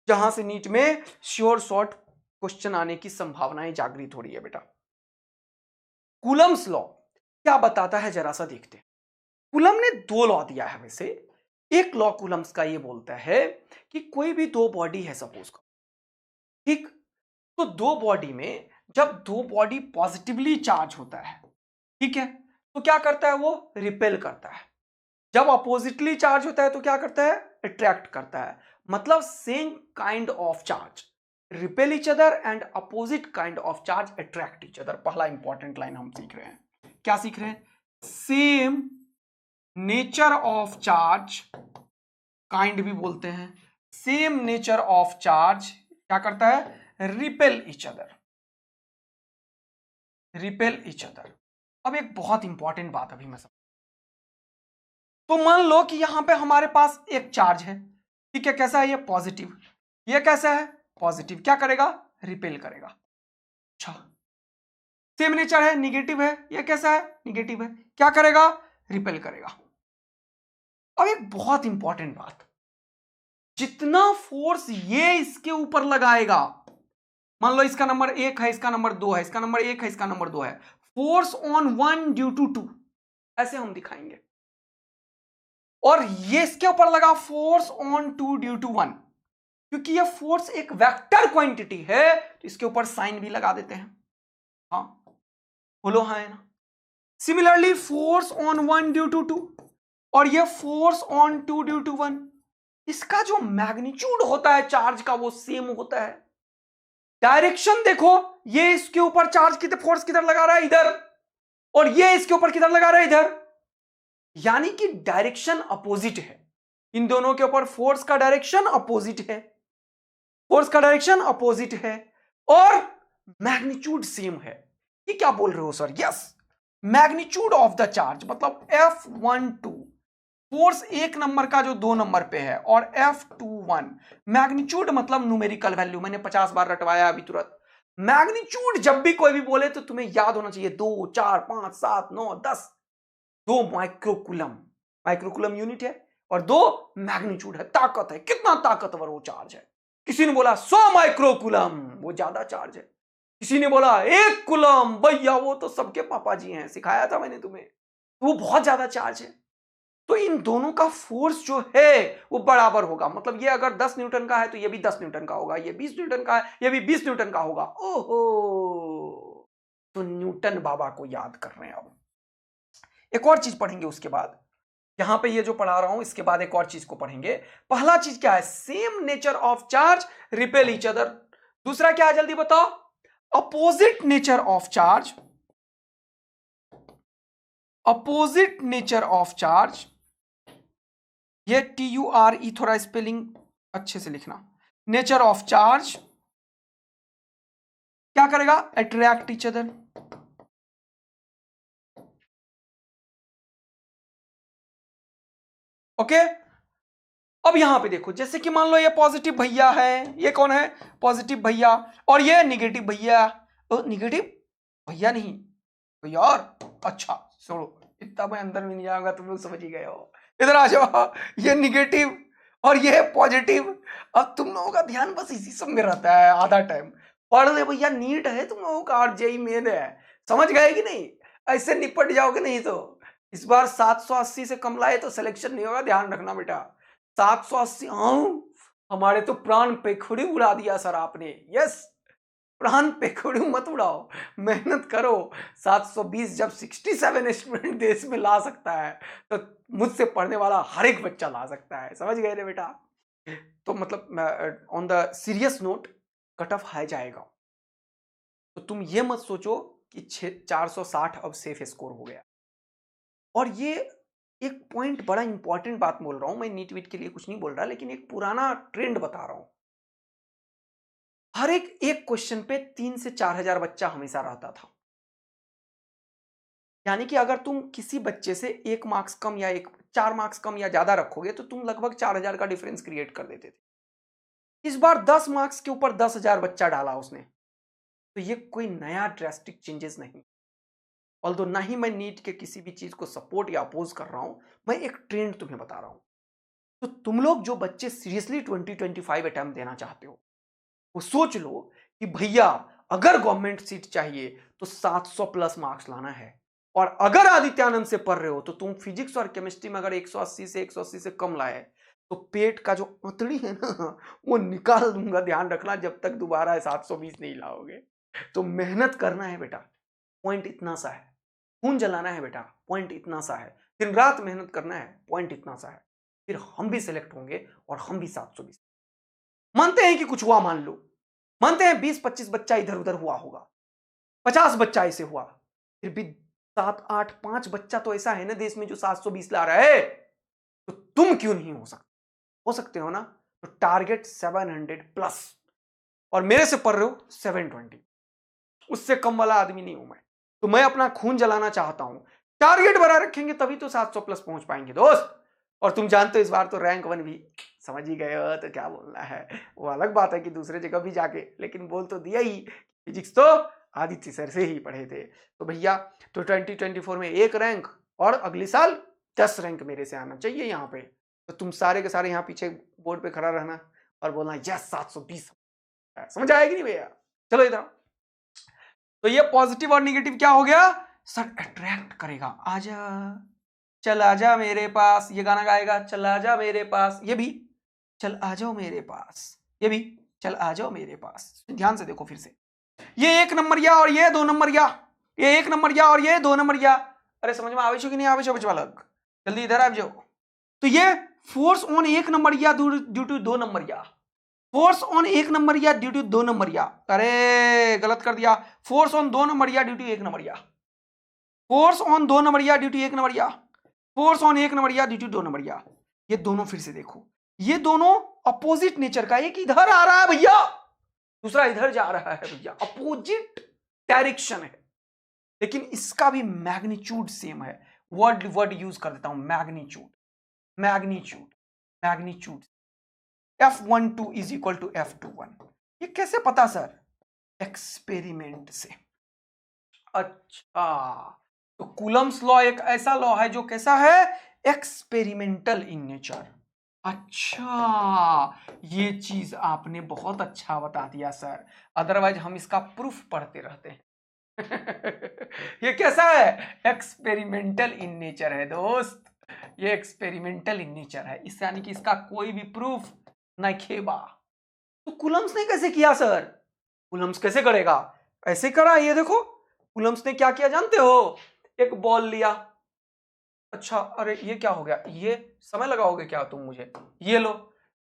जहां से नीट में श्योर शॉर्ट क्वेश्चन आने की संभावनाएं जागृत हो रही है बेटा। कूलम्स लॉ क्या बताता है जरा सा देखते हैं। कूलम ने दो लॉ दिया है वैसे। एक लॉ कूलम्स का ये बोलता है कि कोई भी दो बॉडी है सपोज का, ठीक, तो दो बॉडी में जब दो बॉडी पॉजिटिवली चार्ज होता है, ठीक है, तो क्या करता है, वो रिपेल करता है। जब अपोजिटली चार्ज होता है तो क्या करता है, अट्रैक्ट करता है। मतलब same kind of charge repel each other and opposite kind of charge attract each other. पहला इंपॉर्टेंट लाइन हम सीख रहे हैं, क्या सीख रहे हैं, same nature of charge, kind भी बोलते हैं, सेम नेचर ऑफ चार्ज क्या करता है, repel each other, repel each other. अब एक बहुत इंपॉर्टेंट बात अभी मैं समझ, तो मान लो कि यहां पे हमारे पास एक चार्ज है, ठीक है, कैसा है ये, पॉजिटिव। ये कैसा है, पॉजिटिव, क्या करेगा, रिपेल करेगा। अच्छा, सेम नेचर है, निगेटिव है, ये कैसा है, निगेटिव है, क्या करेगा, रिपेल करेगा। अब एक बहुत इंपॉर्टेंट बात, जितना फोर्स ये इसके ऊपर लगाएगा, मान लो इसका नंबर 1 है, इसका नंबर 2 है, इसका नंबर 1 है, इसका नंबर 2 है, फोर्स ऑन 1 ड्यू टू 2, ऐसे हम दिखाएंगे। और ये इसके ऊपर लगा फोर्स ऑन 2 ड्यू टू 1, क्योंकि ये फोर्स एक वेक्टर क्वांटिटी है तो इसके ऊपर साइन भी लगा देते हैं। हाँ बोलो हाँ है ना। Similarly force on 1 due to 2 और ये फोर्स ऑन 2 ड्यू टू 1, इसका जो मैग्नीट्यूड होता है चार्ज का वो सेम होता है। डायरेक्शन देखो, ये इसके ऊपर चार्ज की फोर्स किधर लगा रहा है, इधर, और ये इसके ऊपर किधर लगा रहा है, इधर, यानी कि डायरेक्शन अपोजिट है। इन दोनों के ऊपर फोर्स का डायरेक्शन अपोजिट है, फोर्स का डायरेक्शन अपोजिट है, और मैग्नीट्यूड सेम है। ये क्या बोल रहे हो sir, yes, magnitude of the charge मतलब F12 फोर्स 1 नंबर का जो 2 नंबर पे है और F21 मैग्नीट्यूड मतलब न्यूमेरिकल वैल्यू, मैंने 50 बार रटवाया अभी तुरंत। मैग्नीट्यूड जब भी कोई भी बोले तो तुम्हें याद होना चाहिए 2 4 5 7 9 10, 2 माइक्रोकुलम, माइक्रोकुलम यूनिट है और 2 मैग्नीट्यूड है, ताकत है, कितना ताकतवर वो चार्ज है। किसी ने बोला 100 माइक्रोकुलम, वो ज्यादा चार्ज है। किसी ने बोला 1 कुलम, भैया वो तो सबके पापा जी हैं, सिखाया था मैंने तुम्हें, वो बहुत ज्यादा चार्ज है। तो इन दोनों का फोर्स जो है वो बराबर होगा, मतलब ये अगर 10 न्यूटन का है तो ये भी 10 न्यूटन का होगा, ये 20 न्यूटन का है ये भी 20 न्यूटन का होगा। ओहो, तो न्यूटन बाबा को याद कर रहे हैं। अब एक और चीज पढ़ेंगे उसके बाद, यहां पे ये जो पढ़ा रहा हूं इसके बाद एक और चीज को पढ़ेंगे। पहला चीज क्या है, same nature of charge repel each other. दूसरा क्या है जल्दी बताओ, opposite nature of charge, opposite nature of charge, ये TURE थोड़ा स्पेलिंग अच्छे से लिखना। नेचर ऑफ चार्ज क्या करेगा, अट्रैक्ट ईच अदर। ओके, अब यहां पे देखो, जैसे कि मान लो ये पॉजिटिव भैया है, ये कौन है, पॉजिटिव भैया, और ये निगेटिव भैया। तो निगेटिव भैया नहीं तो यार, अच्छा छोड़ो, इतना मैं अंदर में नहीं जाऊंगा, तुम लोग समझ ही गए हो। इधर आ जाओ, ये निगेटिव और ये पॉजिटिव। अब तुम लोगों का ध्यान बस इसी सब में रहता है आधा टाइम। पढ़ ले भैया, नीट है तुम लोगों का और जेई मेन है, समझ गए कि नहीं, ऐसे निपट जाओगे नहीं तो। इस बार 780 से कम लाए तो सिलेक्शन नहीं होगा, ध्यान रखना बेटा। 780, हमारे तो प्राण पेखुड़ी उड़ा दिया सर आपने। यस, प्राण पेखुड़ी मत उड़ाओ, मेहनत करो। 720 जब 67 स्टूडेंट देश में ला सकता है तो मुझसे पढ़ने वाला हर एक बच्चा ला सकता है, समझ गए रे बेटा। तो मतलब on the serious note, cut off high जाएगा, तो तुम ये मत सोचो कि 460 अब सेफ स्कोर हो गया। और ये एक पॉइंट, बड़ा इंपॉर्टेंट बात बोल रहा हूं मैं, नीट वीट के लिए कुछ नहीं बोल रहा, लेकिन एक पुराना ट्रेंड बता रहा हूं। हर एक क्वेश्चन पे 3 से 4 हजार बच्चा हमेशा रहता था। यानी कि अगर तुम किसी बच्चे से 1 मार्क्स कम या 4 मार्क्स कम या ज्यादा रखोगे तो तुम लगभग 4000 का डिफरेंस क्रिएट कर देते थे। इस बार 10 मार्क्स के ऊपर 10,000 बच्चा डाला उसने, तो ये कोई नया ड्रास्टिक चेंजेस नहीं। ऑल्दो ना ही मैं नीट के किसी भी चीज को सपोर्ट या अपोज कर रहा हूं, मैं एक ट्रेंड तुम्हें बता रहा हूं। तो तुम लोग जो बच्चे सीरियसली 2025 अटेम्प्ट देना चाहते हो, वो सोच लो कि भैया अगर गवर्नमेंट सीट चाहिए तो 700 प्लस मार्क्स लाना है। और अगर आदित्यानंद से पढ़ रहे हो तो तुम फिजिक्स और केमिस्ट्री में अगर 180 से कम लाए तो पेट का जो अंतड़ी है ना वो निकाल दूंगा, ध्यान रखना, जब तक दोबारा 720 नहीं लाओगे। तो मेहनत करना है बेटा, पॉइंट इतना सा है। खून जलाना है बेटा, पॉइंट इतना सा है। दिन रात मेहनत करना है, पॉइंट इतना सा है। फिर हम भी सिलेक्ट होंगे और हम भी 720। मानते हैं कि कुछ हुआ, मान लो, मानते हैं 20-25 बच्चा इधर उधर हुआ होगा, 50 बच्चा ऐसे हुआ, फिर भी 7 8 5 बच्चा तो ऐसा है ना देश में जो 720 ला रहा है, तो तुम क्यों नहीं हो सकते हो ना। तो टारगेट 700 प्लस, और मेरे से पढ़ रहे हो 720, उससे कम वाला आदमी नहीं हूं मैं। तो मैं अपना खून जलाना चाहता हूं, टारगेट बड़ा रखेंगे तभी तो 700 प्लस पहुंच पाएंगे दोस्त। और तुम जानते हो इस बार तो रैंक 1 भी, समझ ही गए हो तो क्या बोलना है। वो अलग बात है कि दूसरे जगह भी जाके, लेकिन बोल तो दिया ही, फिजिक्स तो आदित्य सर से ही पढ़े थे। तो भैया तो 2024 में 1 रैंक और अगले साल 10 रैंक मेरे से आना चाहिए यहाँ पे। तो तुम सारे के सारे यहाँ पीछे बोर्ड पे खड़ा रहना और बोलना यस 720। समझ आएगी नहीं भैया, चलो इधर। तो ये पॉजिटिव और निगेटिव क्या हो गया सर, अट्रैक्ट करेगा। आजा चल आजा मेरे पास, ये गाना गाएगा, चल आजा मेरे पास, ये भी चल आ जाओ मेरे पास, ये भी चल आ जाओ मेरे पास। ध्यान से देखो फिर से, ये 1 नंबरिया और ये 2 नंबरिया, ये 1 नंबरिया और ये 2 नंबरिया। अरे समझ में आवे छो कि नहीं आवे छो बच्चा लोग, जल्दी इधर आ जाओ। तो ये फोर्स ऑन 1 नंबरिया ड्यू टू 2 नंबरिया, फोर्स ऑन 1 नंबरिया ड्यू टू 2 नंबरिया। अरे गलत कर दिया, फोर्स ऑन 2 नंबरिया ड्यू टू 1 नंबरिया, फोर्स ऑन 2 नंबरिया ड्यू टू 1 नंबरिया, फोर्स ऑन 1 नंबरिया ड्यू टू 2 नंबरिया। ये दोनों फिर से देखो, ये दोनों अपोजिट नेचर का, एक इधर आ रहा है भैया, दूसरा इधर जा रहा है भैया, अपोजिट डायरेक्शन है, लेकिन इसका भी मैग्नीट्यूड सेम है। वर्ड यूज कर देता हूं, magnitude. Magnitude, magnitude F12 is equal to F21। ये कैसे पता सर? एक्सपेरिमेंट से। अच्छा, तो कूलम्स लॉ एक ऐसा लॉ है जो कैसा है? Experimental in nature. अच्छा, ये चीज आपने बहुत अच्छा बता दिया सर, अदरवाइज हम इसका प्रूफ पढ़ते रहते हैं। ये कैसा है? एक्सपेरिमेंटल इन नेचर है दोस्त, ये एक्सपेरिमेंटल इन नेचर है, इस यानी कि इसका कोई भी प्रूफ नहीं खेबा। तो कूलम्स ने कैसे किया सर? कूलम्स कैसे करेगा? ऐसे करा, ये देखो कूलम्स ने क्या किया जानते हो? एक बॉल लिया। अच्छा, अरे ये क्या हो गया? ये समय लगाओगे क्या तुम मुझे? ये लो।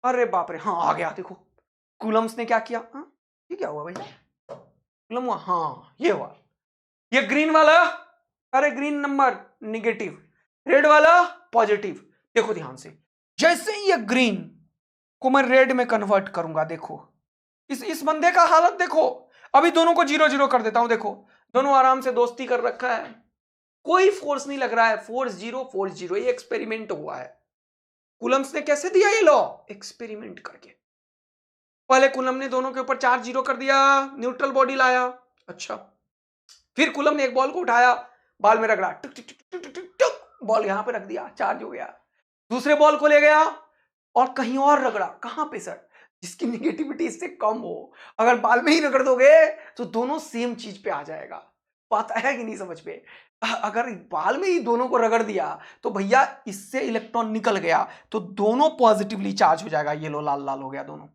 अरे बाप रे, हाँ आ गया। देखो कूलम्स ने क्या किया। हाँ, ये क्या हुआ भैया? कूलम हुआ, हाँ ये हुआ। ये ग्रीन वाला, अरे ग्रीन नंबर निगेटिव, रेड वाला पॉजिटिव। देखो ध्यान से, जैसे ही ये ग्रीन को मैं रेड में कन्वर्ट करूंगा, देखो इस बंदे का हालत देखो। अभी दोनों को 0-0 कर देता हूं, देखो दोनों आराम से दोस्ती कर रखा है, कोई फोर्स नहीं लग रहा है। फोर्स जीरो, ये एक्सपेरिमेंट हुआ है। कूलम्स ने कैसे दिया ये लॉ? एक्सपेरिमेंट करके। पहले कूलम ने दोनों के ऊपर चार्ज 0 कर दिया, न्यूट्रल बॉडी लाया। अच्छा, फिर कूलम ने एक बॉल को उठाया, बॉल में रगड़ा, टुक टुक टुक टुक टुक टुक, बॉल यहां पे रख दिया, चार्ज हो गया। दूसरे बॉल को ले गया और कहीं और रगड़ा। कहां पे सर? जिसकी निगेटिविटी इससे कम हो। अगर बाल में ही रगड़ दोगे तो दोनों सेम चीज पे आ जाएगा। बात आया कि नहीं समझ पे? अगर बाल में ही दोनों को रगड़ दिया तो भैया इससे इलेक्ट्रॉन निकल गया तो दोनों पॉजिटिवली चार्ज हो जाएगा। ये लो, लाल लाल हो गया दोनों।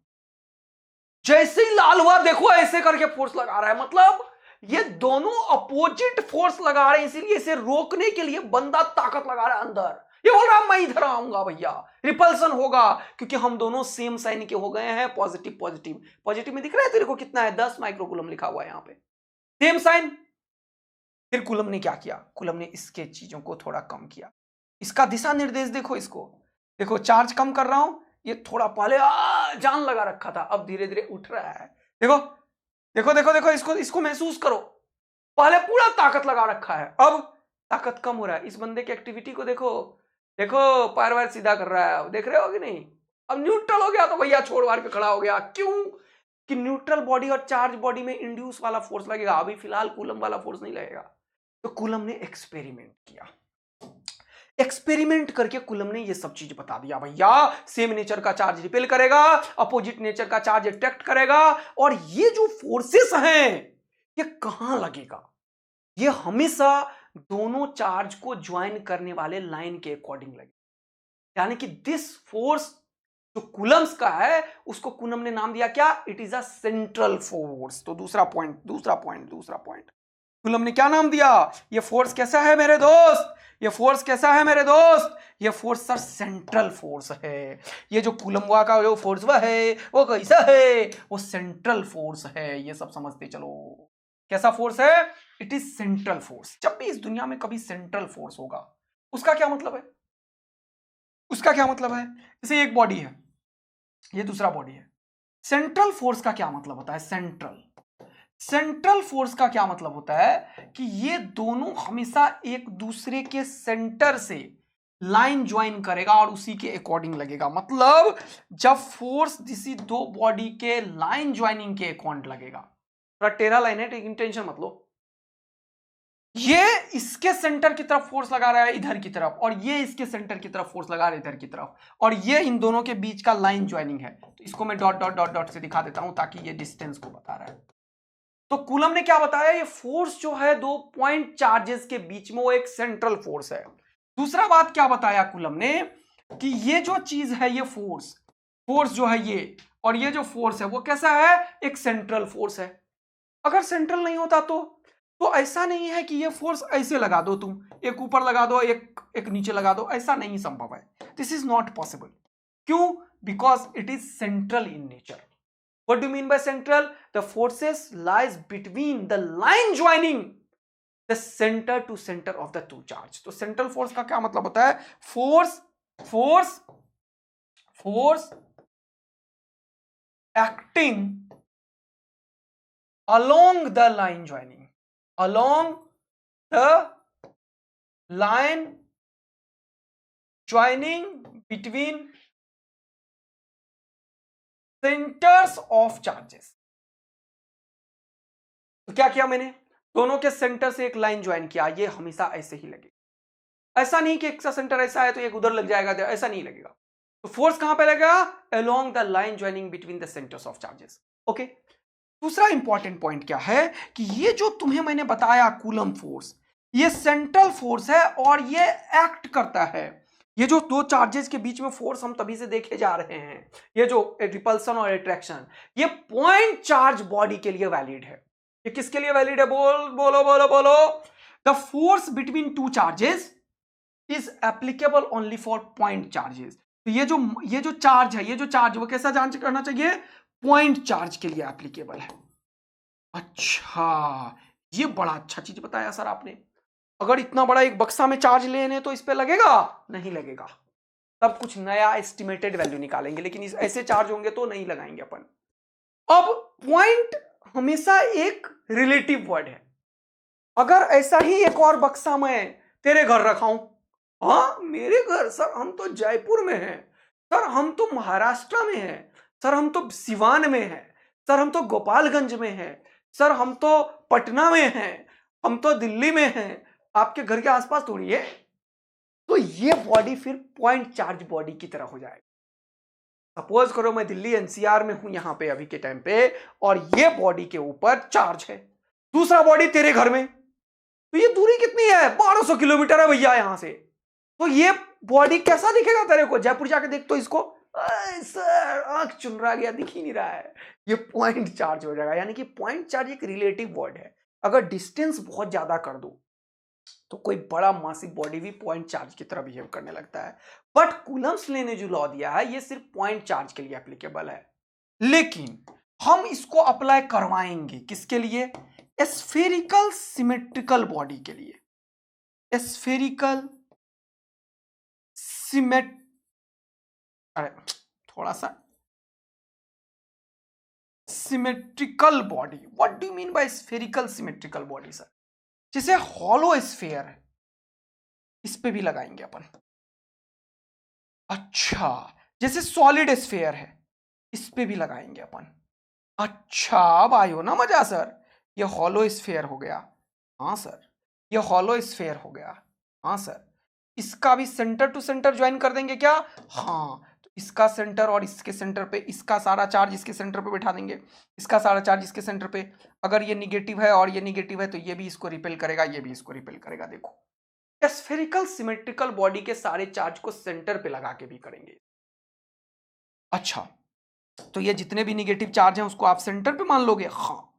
जैसे ही लाल हुआ, देखो ऐसे करके फोर्स लगा रहा है, मतलब ये दोनों अपोजिट फोर्स लगा रहे हैं, इसीलिए इसे रोकने के लिए बंदा ताकत लगा रहा है अंदर। ये बोल रहा है मैं इधर आऊंगा भैया, रिपल्सन होगा, क्योंकि हम दोनों सेम साइन के हो गए हैं। पॉजिटिव पॉजिटिव पॉजिटिव में दिख रहा है तेरे को कितना है? 10 माइक्रोकूलम लिखा हुआ है यहाँ पे, सेम साइन। फिर कूलम ने क्या किया? कूलम ने इसके चीजों को थोड़ा कम किया। इसका दिशा निर्देश देखो, इसको देखो, चार्ज कम कर रहा हूं, ये थोड़ा पहले जान लगा रखा था, अब धीरे धीरे उठ रहा है। देखो देखो देखो देखो, इसको महसूस करो। पहले पूरा ताकत लगा रखा है, अब ताकत कम हो रहा है। इस बंदे की एक्टिविटी को देखो, देखो पैर वैर सीधा कर रहा है, अब देख रहे हो कि नहीं? अब न्यूट्रल हो गया तो भैया छोड़ वार के खड़ा हो गया। क्यों? कि न्यूट्रल बॉडी और चार्ज बॉडी में इंड्यूस वाला फोर्स लगेगा, अभी फिलहाल कूलम वाला फोर्स नहीं लगेगा। तो कूलम ने एक्सपेरिमेंट किया, एक्सपेरिमेंट करके कूलम ने ये सब चीज बता दिया भैया। सेम नेचर का चार्ज रिपेल करेगा, अपोजिट नेचर का चार्ज अट्रैक्ट करेगा, और ये जो फोर्सेस हैं ये कहां लगेगा? ये हमेशा दोनों चार्ज को ज्वाइन करने वाले लाइन के अकॉर्डिंग लगेगा। यानी कि दिस फोर्स जो कूलम्स का है उसको कूलम ने नाम दिया क्या? It is a central force. तो दूसरा पॉइंट कूलम ने क्या नाम दिया? ये फोर्स कैसा है मेरे दोस्त? ये फोर्स कैसा है मेरे दोस्त? ये फोर्स सर सेंट्रल फोर्स है। ये जो कूलम्बा का जो फोर्स है वो कैसा है? वो सेंट्रल फोर्स है। ये सब समझते चलो, कैसा फोर्स है? It is central force. जब भी इस दुनिया में कभी सेंट्रल फोर्स होगा, उसका क्या मतलब है? उसका क्या मतलब है? जैसे एक बॉडी है, ये दूसरा बॉडी है, सेंट्रल फोर्स का क्या मतलब होता है? सेंट्रल फोर्स का क्या मतलब होता है कि ये दोनों हमेशा एक दूसरे के सेंटर से लाइन ज्वाइन करेगा और उसी के अकॉर्डिंग लगेगा। मतलब जब फोर्स किसी दो बॉडी के लाइन ज्वाइनिंग के अकॉर्डिंग लगेगा, थोड़ा टेढ़ा लाइन है, टेंशन मत लो। ये इसके सेंटर की तरफ फोर्स लगा रहा है इधर की तरफ, और ये इसके सेंटर की तरफ फोर्स लगा रहा है इधर की तरफ, और ये इन दोनों के बीच का लाइन ज्वाइनिंग है। तो इसको मैं डॉट डॉट डॉट डॉट से दिखा देता हूं ताकि ये डिस्टेंस को बता रहा है। तो कूलम ने क्या बताया? ये फोर्स जो है दो पॉइंट चार्जेस के बीच में, वो एक सेंट्रल फोर्स है। दूसरा बात क्या बताया कूलम ने? कि ये जो चीज है, ये फोर्स जो है ये, और ये जो फोर्स है वो कैसा है? एक सेंट्रल फोर्स है। अगर सेंट्रल नहीं होता तो ऐसा नहीं है कि ये फोर्स ऐसे लगा दो, तुम एक ऊपर लगा दो, एक नीचे लगा दो, ऐसा नहीं संभव है। This is not possible. क्यों? Because it is central in nature. What do you mean by central? The forces lies between the line joining the center to center of the two charge. तो central force का क्या मतलब होता है? force acting along the line joining, along the line joining between centres of charges. तो क्या किया मैंने, दोनों के सेंटर से एक लाइन ज्वाइन किया, ये हमेशा ऐसे ही लगेगा। ऐसा नहीं कि एक सा सेंटर ऐसा है तो एक उधर लग जाएगा, ऐसा नहीं लगेगा। तो फोर्स कहां पे लगेगा, along the line joining between the centres of charges. Okay, दूसरा इंपॉर्टेंट पॉइंट क्या है कि ये जो तुम्हें मैंने बताया कूलम फोर्स, ये सेंट्रल फोर्स है और ये एक्ट करता है। ये जो दो चार्जेस के बीच में फोर्स हम तभी से देखे जा रहे हैं, ये जो रिपल्सन और अट्रैक्शन, ये पॉइंट चार्ज बॉडी के लिए वैलिड है। ये किसके लिए वैलिड है, बोलो बोलो बोलो। The force between two charges is applicable only for point charges. तो ये जो चार्ज है, ये जो चार्ज वो कैसा जांच करना चाहिए, पॉइंट चार्ज के लिए एप्लीकेबल है। अच्छा, ये बड़ा अच्छा चीज बताया सर आपने। अगर इतना बड़ा एक बक्सा में चार्ज लेने तो इस पे लगेगा, नहीं लगेगा। तब कुछ नया एस्टिमेटेड वैल्यू निकालेंगे, लेकिन इस ऐसे चार्ज होंगे तो नहीं लगाएंगे अपन। अब पॉइंट हमेशा एक रिलेटिव वर्ड है। अगर ऐसा ही एक और बक्सा मैं तेरे घर रखाऊं, हाँ मेरे घर सर, हम तो जयपुर में हैं सर, हम तो महाराष्ट्र में हैं सर, हम तो सिवान में हैं सर, हम तो गोपालगंज में हैं सर, हम तो पटना में हैं, हम तो दिल्ली में हैं, आपके घर के आसपास थोड़ी है। तो ये बॉडी फिर पॉइंट चार्ज बॉडी की तरह हो जाएगा। सपोज करो मैं दिल्ली एनसीआर में हूं यहां पे अभी के टाइम पे, और ये बॉडी के ऊपर चार्ज है, दूसरा बॉडी तेरे घर में, तो ये दूरी कितनी है, 1200 किलोमीटर है भैया यहां से। तो ये बॉडी कैसा दिखेगा तेरे को, जयपुर जाके देख तो इसको, सर आंख चुनरा गया, दिख ही नहीं रहा है। ये पॉइंट चार्ज हो जाएगा। यानी कि पॉइंट चार्ज एक रिलेटिव वर्ड है। अगर डिस्टेंस बहुत ज्यादा कर दो तो कोई बड़ा मासिव बॉडी भी पॉइंट चार्ज की तरह बिहेव करने लगता है। बट कूलम्स ने जो लॉ दिया है ये सिर्फ पॉइंट चार्ज के लिए एप्लीकेबल है, लेकिन हम इसको अप्लाई करवाएंगे किसके लिए, स्फेरिकल सिमेट्रिकल बॉडी के लिए। स्फेरिकल थोड़ा सा symmetrical body. What do you mean by spherical symmetrical body sir, जैसे हॉलो स्फेयर है, इस पे भी लगाएंगे अपन। अच्छा, जैसे सॉलिड स्फेयर है, इस पे भी लगाएंगे अपन। अच्छा, अब आयो ना मजा सर। ये हॉलो स्फेयर हो गया, हाँ सर, ये हॉलो स्फेयर हो गया, हाँ सर। इसका भी सेंटर टू सेंटर ज्वाइन कर देंगे क्या, हाँ। तो इसका सेंटर और इसके सेंटर पे, इसका सारा चार्ज इसके सेंटर पे बैठा देंगे, इसका सारा चार्ज इसके सेंटर पे। अगर ये निगेटिव है और ये निगेटिव है तो ये भी इसको रिपेल करेगा, ये भी इसको रिपेल करेगा। देखो, स्फेरिकल सिमेट्रिकल बॉडी के सारे चार्ज को सेंटर पे लगा के भी करेंगे। अच्छा, तो ये जितने भी निगेटिव चार्ज हैं उसको आप सेंटर पे मान लोगे, हाँ।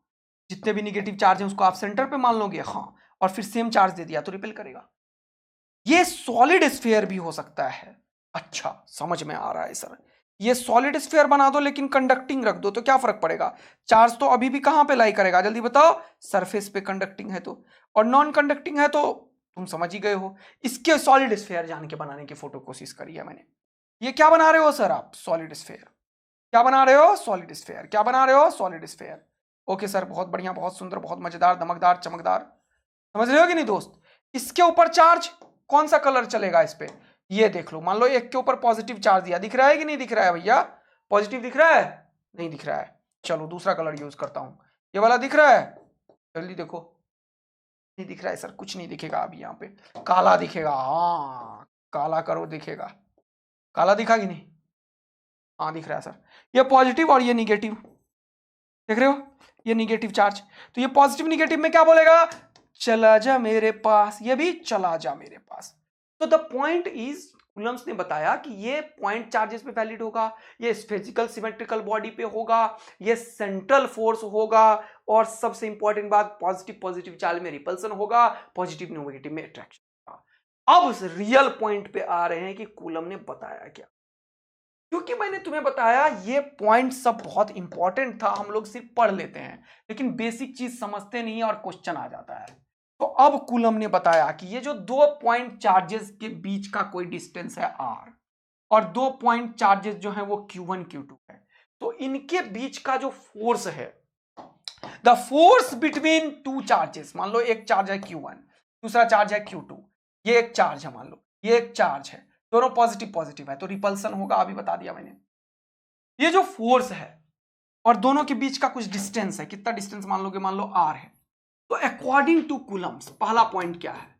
जितने भी निगेटिव चार्ज हैं उसको आप सेंटर पे मान लोगे, हाँ। और फिर सेम चार्ज दे दिया तो रिपेल करेगा। ये सॉलिड स्फीयर भी हो सकता है। अच्छा, समझ में आ रहा है सर। ये सॉलिड स्फीयर बना दो लेकिन कंडक्टिंग रख दो तो क्या फर्क पड़ेगा, चार्ज तो अभी भी कहां पे लाई करेगा, जल्दी बताओ। सरफेस पे कंडक्टिंग है तो, और नॉन कंडक्टिंग है तो तुम समझ ही गए हो। इसके सॉलिड स्फीयर जान के बनाने की फोटो कोशिश करी है मैंने। ये क्या बना रहे हो सर आप, सॉलिड स्फीयर। क्या बना रहे हो, सॉलिड स्फीयर। क्या बना रहे हो, सॉलिड स्फीयर। ओके सर, बहुत बढ़िया, बहुत सुंदर, बहुत मजेदार, दमकदार, चमकदार। समझ रहे हो कि नहीं दोस्त। इसके ऊपर चार्ज कौन सा कलर चलेगा इस पे, ये देख लो। मान लो एक के ऊपर पॉजिटिव चार्ज दिया, दिख रहा है कि नहीं दिख रहा है भैया, पॉजिटिव दिख रहा है, नहीं दिख रहा है। चलो दूसरा कलर यूज करता हूं, ये वाला दिख रहा है, जल्दी देखो। नहीं दिख रहा है सर, कुछ नहीं दिखेगा अभी यहाँ पे, काला दिखेगा। हाँ, काला करो दिखेगा, काला दिखा कि नहीं, हाँ दिख रहा है सर। ये पॉजिटिव और ये निगेटिव, देख रहे हो, ये निगेटिव चार्ज। तो ये पॉजिटिव निगेटिव में क्या बोलेगा, चला जा मेरे पास, ये भी चला जा मेरे पास। तो द पॉइंट इज, कूलम्स ने बताया कि ये पॉइंट चार्जेस पे वैलिड होगा, ये फिजिकल सिमेट्रिकल बॉडी पे होगा, ये सेंट्रल फोर्स होगा, और सबसे इंपॉर्टेंट बात, पॉजिटिव पॉजिटिव चार्ज में रिपल्सन होगा, पॉजिटिव नेगेटिव में अट्रैक्शन होगा। अब रियल पॉइंट पे आ रहे हैं कि कूलम ने बताया क्या। क्योंकि मैंने तुम्हें बताया ये पॉइंट सब बहुत इंपॉर्टेंट था, हम लोग सिर्फ पढ़ लेते हैं लेकिन बेसिक चीज समझते नहीं और क्वेश्चन आ जाता है। तो अब कूलम ने बताया कि ये जो दो पॉइंट चार्जेस के बीच का कोई डिस्टेंस है r, और दो पॉइंट चार्जेस जो है वो q1 q2 है, तो इनके बीच का जो फोर्स है, the force between two charges, मान लो एक चार्ज है q1, दूसरा चार्ज है q2, ये एक चार्ज है, मान लो ये एक चार्ज है, दोनों पॉजिटिव पॉजिटिव है तो रिपल्सन होगा, अभी बता दिया मैंने। ये जो फोर्स है और दोनों के बीच का कुछ डिस्टेंस है, कितना डिस्टेंस मान लोगे, मान लो r है, तो अकॉर्डिंग टू कूलम्स पहला पॉइंट क्या है,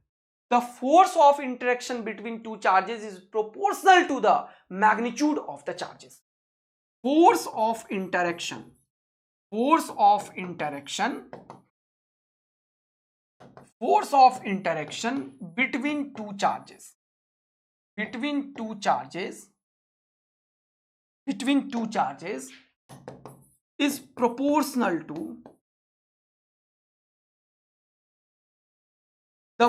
the force of interaction between two charges is proportional to the magnitude of the charges. Force of interaction between two charges is proportional to the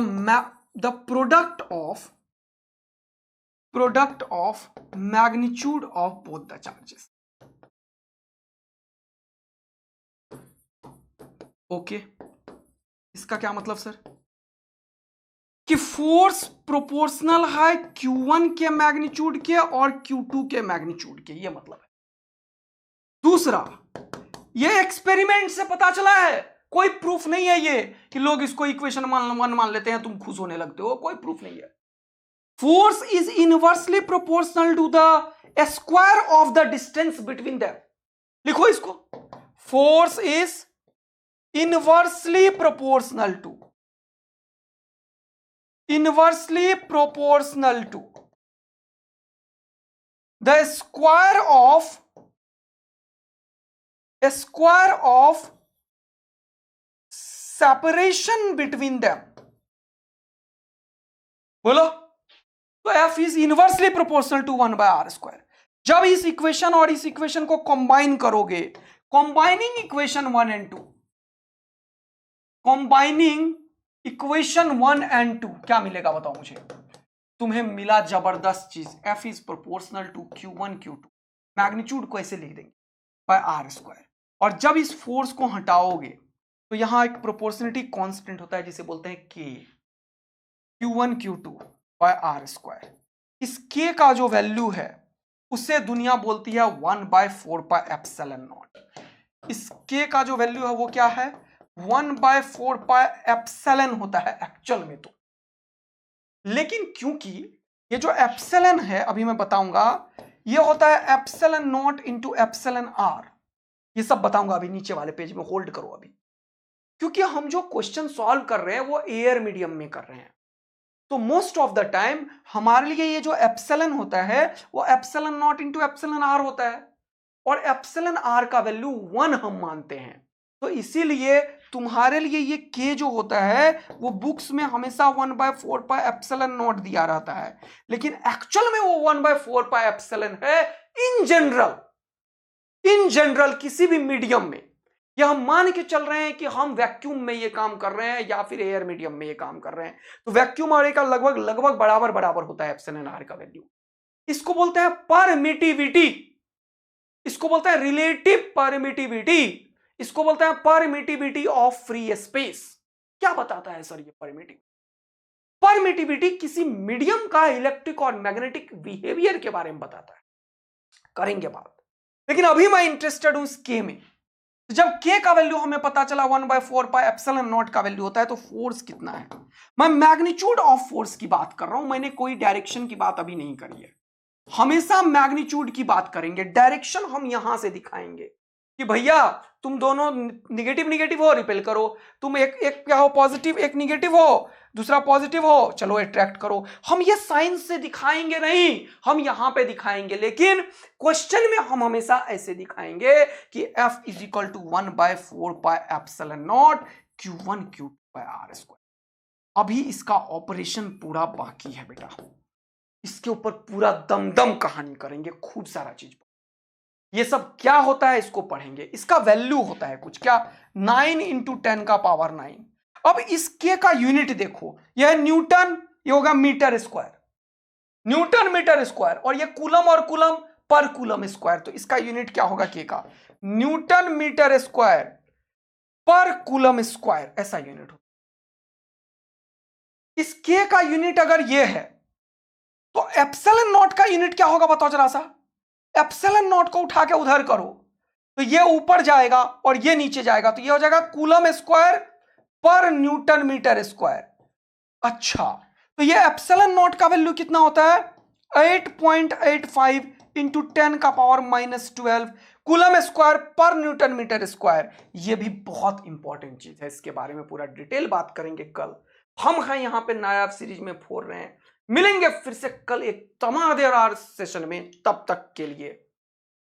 product of magnitude of both the charges। Okay, इसका क्या मतलब sir, कि force proportional है Q1 के magnitude के और Q2 के magnitude के, ये मतलब है। दूसरा, ये एक्सपेरिमेंट से पता चला है, कोई प्रूफ नहीं है ये कि लोग इसको इक्वेशन 1 मान लेते हैं तुम खुश होने लगते हो, कोई प्रूफ नहीं है। Force is inversely proportional to the square of the distance between them. लिखो इसको, force is inversely proportional to the square of separation between them। बोलो, तो f is inversely proportional to 1 by r square। जब इस equation और इस equation को combine करोगे, combining equation 1 and 2, combining equation 1 and 2 क्या मिलेगा बताओ मुझे, तुम्हें मिला जबरदस्त चीज, f is proportional to Q1 Q2, magnitude को ऐसे लिख देंगे बाय r स्क्वायर, और जब इस फोर्स को हटाओगे तो यहां एक प्रोपोर्शनलिटी कांस्टेंट होता है जिसे बोलते हैं k, Q1 Q2 by r square. इस k का जो वैल्यू है उसे दुनिया बोलती है 1/4 पाई एप्सिलॉन नॉट। इस k का जो वैल्यू है वो क्या है, 1/4 पाई एप्सिलॉन होता है एक्चुअल में तो, लेकिन क्योंकि ये जो एप्सिलॉन है अभी मैं बताऊंगा, ये होता है epsilon naught into epsilon r, ये सब बताऊंगा अभी, नीचे वाले पेज में होल्ड करो अभी, क्योंकि हम जो क्वेश्चन सॉल्व कर रहे हैं वो एयर मीडियम में कर रहे हैं, तो मोस्ट ऑफ द टाइम हमारे लिए ये जो एप्सिलॉन होता है वो epsilon naught into epsilon r होता है, और एप्सिलॉन आर का वैल्यू 1 हम मानते हैं, तो इसीलिए तुम्हारे लिए ये k जो होता है वो बुक्स में हमेशा 1/4 पाई एप्सिलॉन नॉट दिया रहता है, लेकिन एक्चुअल में वो 1/4 पाई एप्सिलॉन है। इन जनरल किसी भी मीडियम में, या हम मान के चल रहे हैं कि हम वैक्यूम में ये काम कर रहे हैं या फिर एयर मीडियम में ये काम कर रहे हैं, तो वैक्यूम और एयर का लगभग बराबर होता है एप्सिलॉन आर का वैल्यू। इसको बोलते हैं परमिटिविटी, इसको बोलते हैं रिलेटिव परमिटिविटी, इसको बोलते हैं परमिटिविटी ऑफ फ्री स्पेस। क्या बताता है सर ये परमिटिविटी? परमिटिविटी किसी मीडियम का इलेक्ट्रिक और मैग्नेटिक बिहेवियर के बारे में बताता है, करेंगे बात, लेकिन अभी मैं इंटरेस्टेड हूं इस के में। तो जब के का वैल्यू हमें पता चला 1/4 पाई एप्सिलॉन नॉट का वैल्यू होता है, तो फोर्स कितना है, मैं मैग्नीट्यूड ऑफ फोर्स की बात कर रहा हूं, मैंने कोई डायरेक्शन की बात अभी नहीं करी है, हमेशा मैग्नीट्यूड की बात करेंगे, डायरेक्शन हम यहां से दिखाएंगे कि भैया तुम दोनों निगेटिव हो, रिपेल करो, तुम एक क्या हो पॉजिटिव, एक निगेटिव हो, दूसरा पॉजिटिव हो, चलो अट्रैक्ट करो। हम ये साइंस से दिखाएंगे नहीं, हम यहां पे दिखाएंगे, लेकिन क्वेश्चन में हम हमेशा ऐसे दिखाएंगे कि F is equal to 1/4 pi epsilon naught Q1 Q2 by r square. अभी इसका ऑपरेशन पूरा बाकी है बेटा, इसके ऊपर पूरा दम कहानी करेंगे, खूब सारा चीज, ये सब क्या होता है इसको पढ़ेंगे। इसका वैल्यू होता है कुछ क्या, 9 × 10 का पावर 9। अब इस के का यूनिट देखो, यह न्यूटन, ये होगा metre square, newton metre square, और ये कूलम और कूलम पर कूलम स्क्वायर, तो इसका यूनिट क्या होगा के का, न्यूटन मीटर स्क्वायर पर कूलम स्क्वायर, ऐसा यूनिट होगा। इस के का यूनिट अगर ये है तो एप्सिलॉन नॉट का यूनिट क्या होगा बताओ जरा सा। एप्सिलॉन नॉट को उठा के उधर करो तो ये ऊपर जाएगा और ये नीचे जाएगा, तो ये हो जाएगा कूलम स्क्वायर पर न्यूटन मीटर स्क्वायर। अच्छा, तो ये एप्सिलॉन नॉट का वैल्यू कितना होता है, 8.85 इंटू 10 का पावर -12 कूलम स्क्वायर पर न्यूटन मीटर स्क्वायर। ये भी बहुत इंपॉर्टेंट चीज है, इसके बारे में पूरा डिटेल बात करेंगे कल। हम हैं यहाँ पे नायाब सीरीज में फोड़ रहे हैं। मिलेंगे फिर से कल एक धमाकेदार सेशन में, तब तक के लिए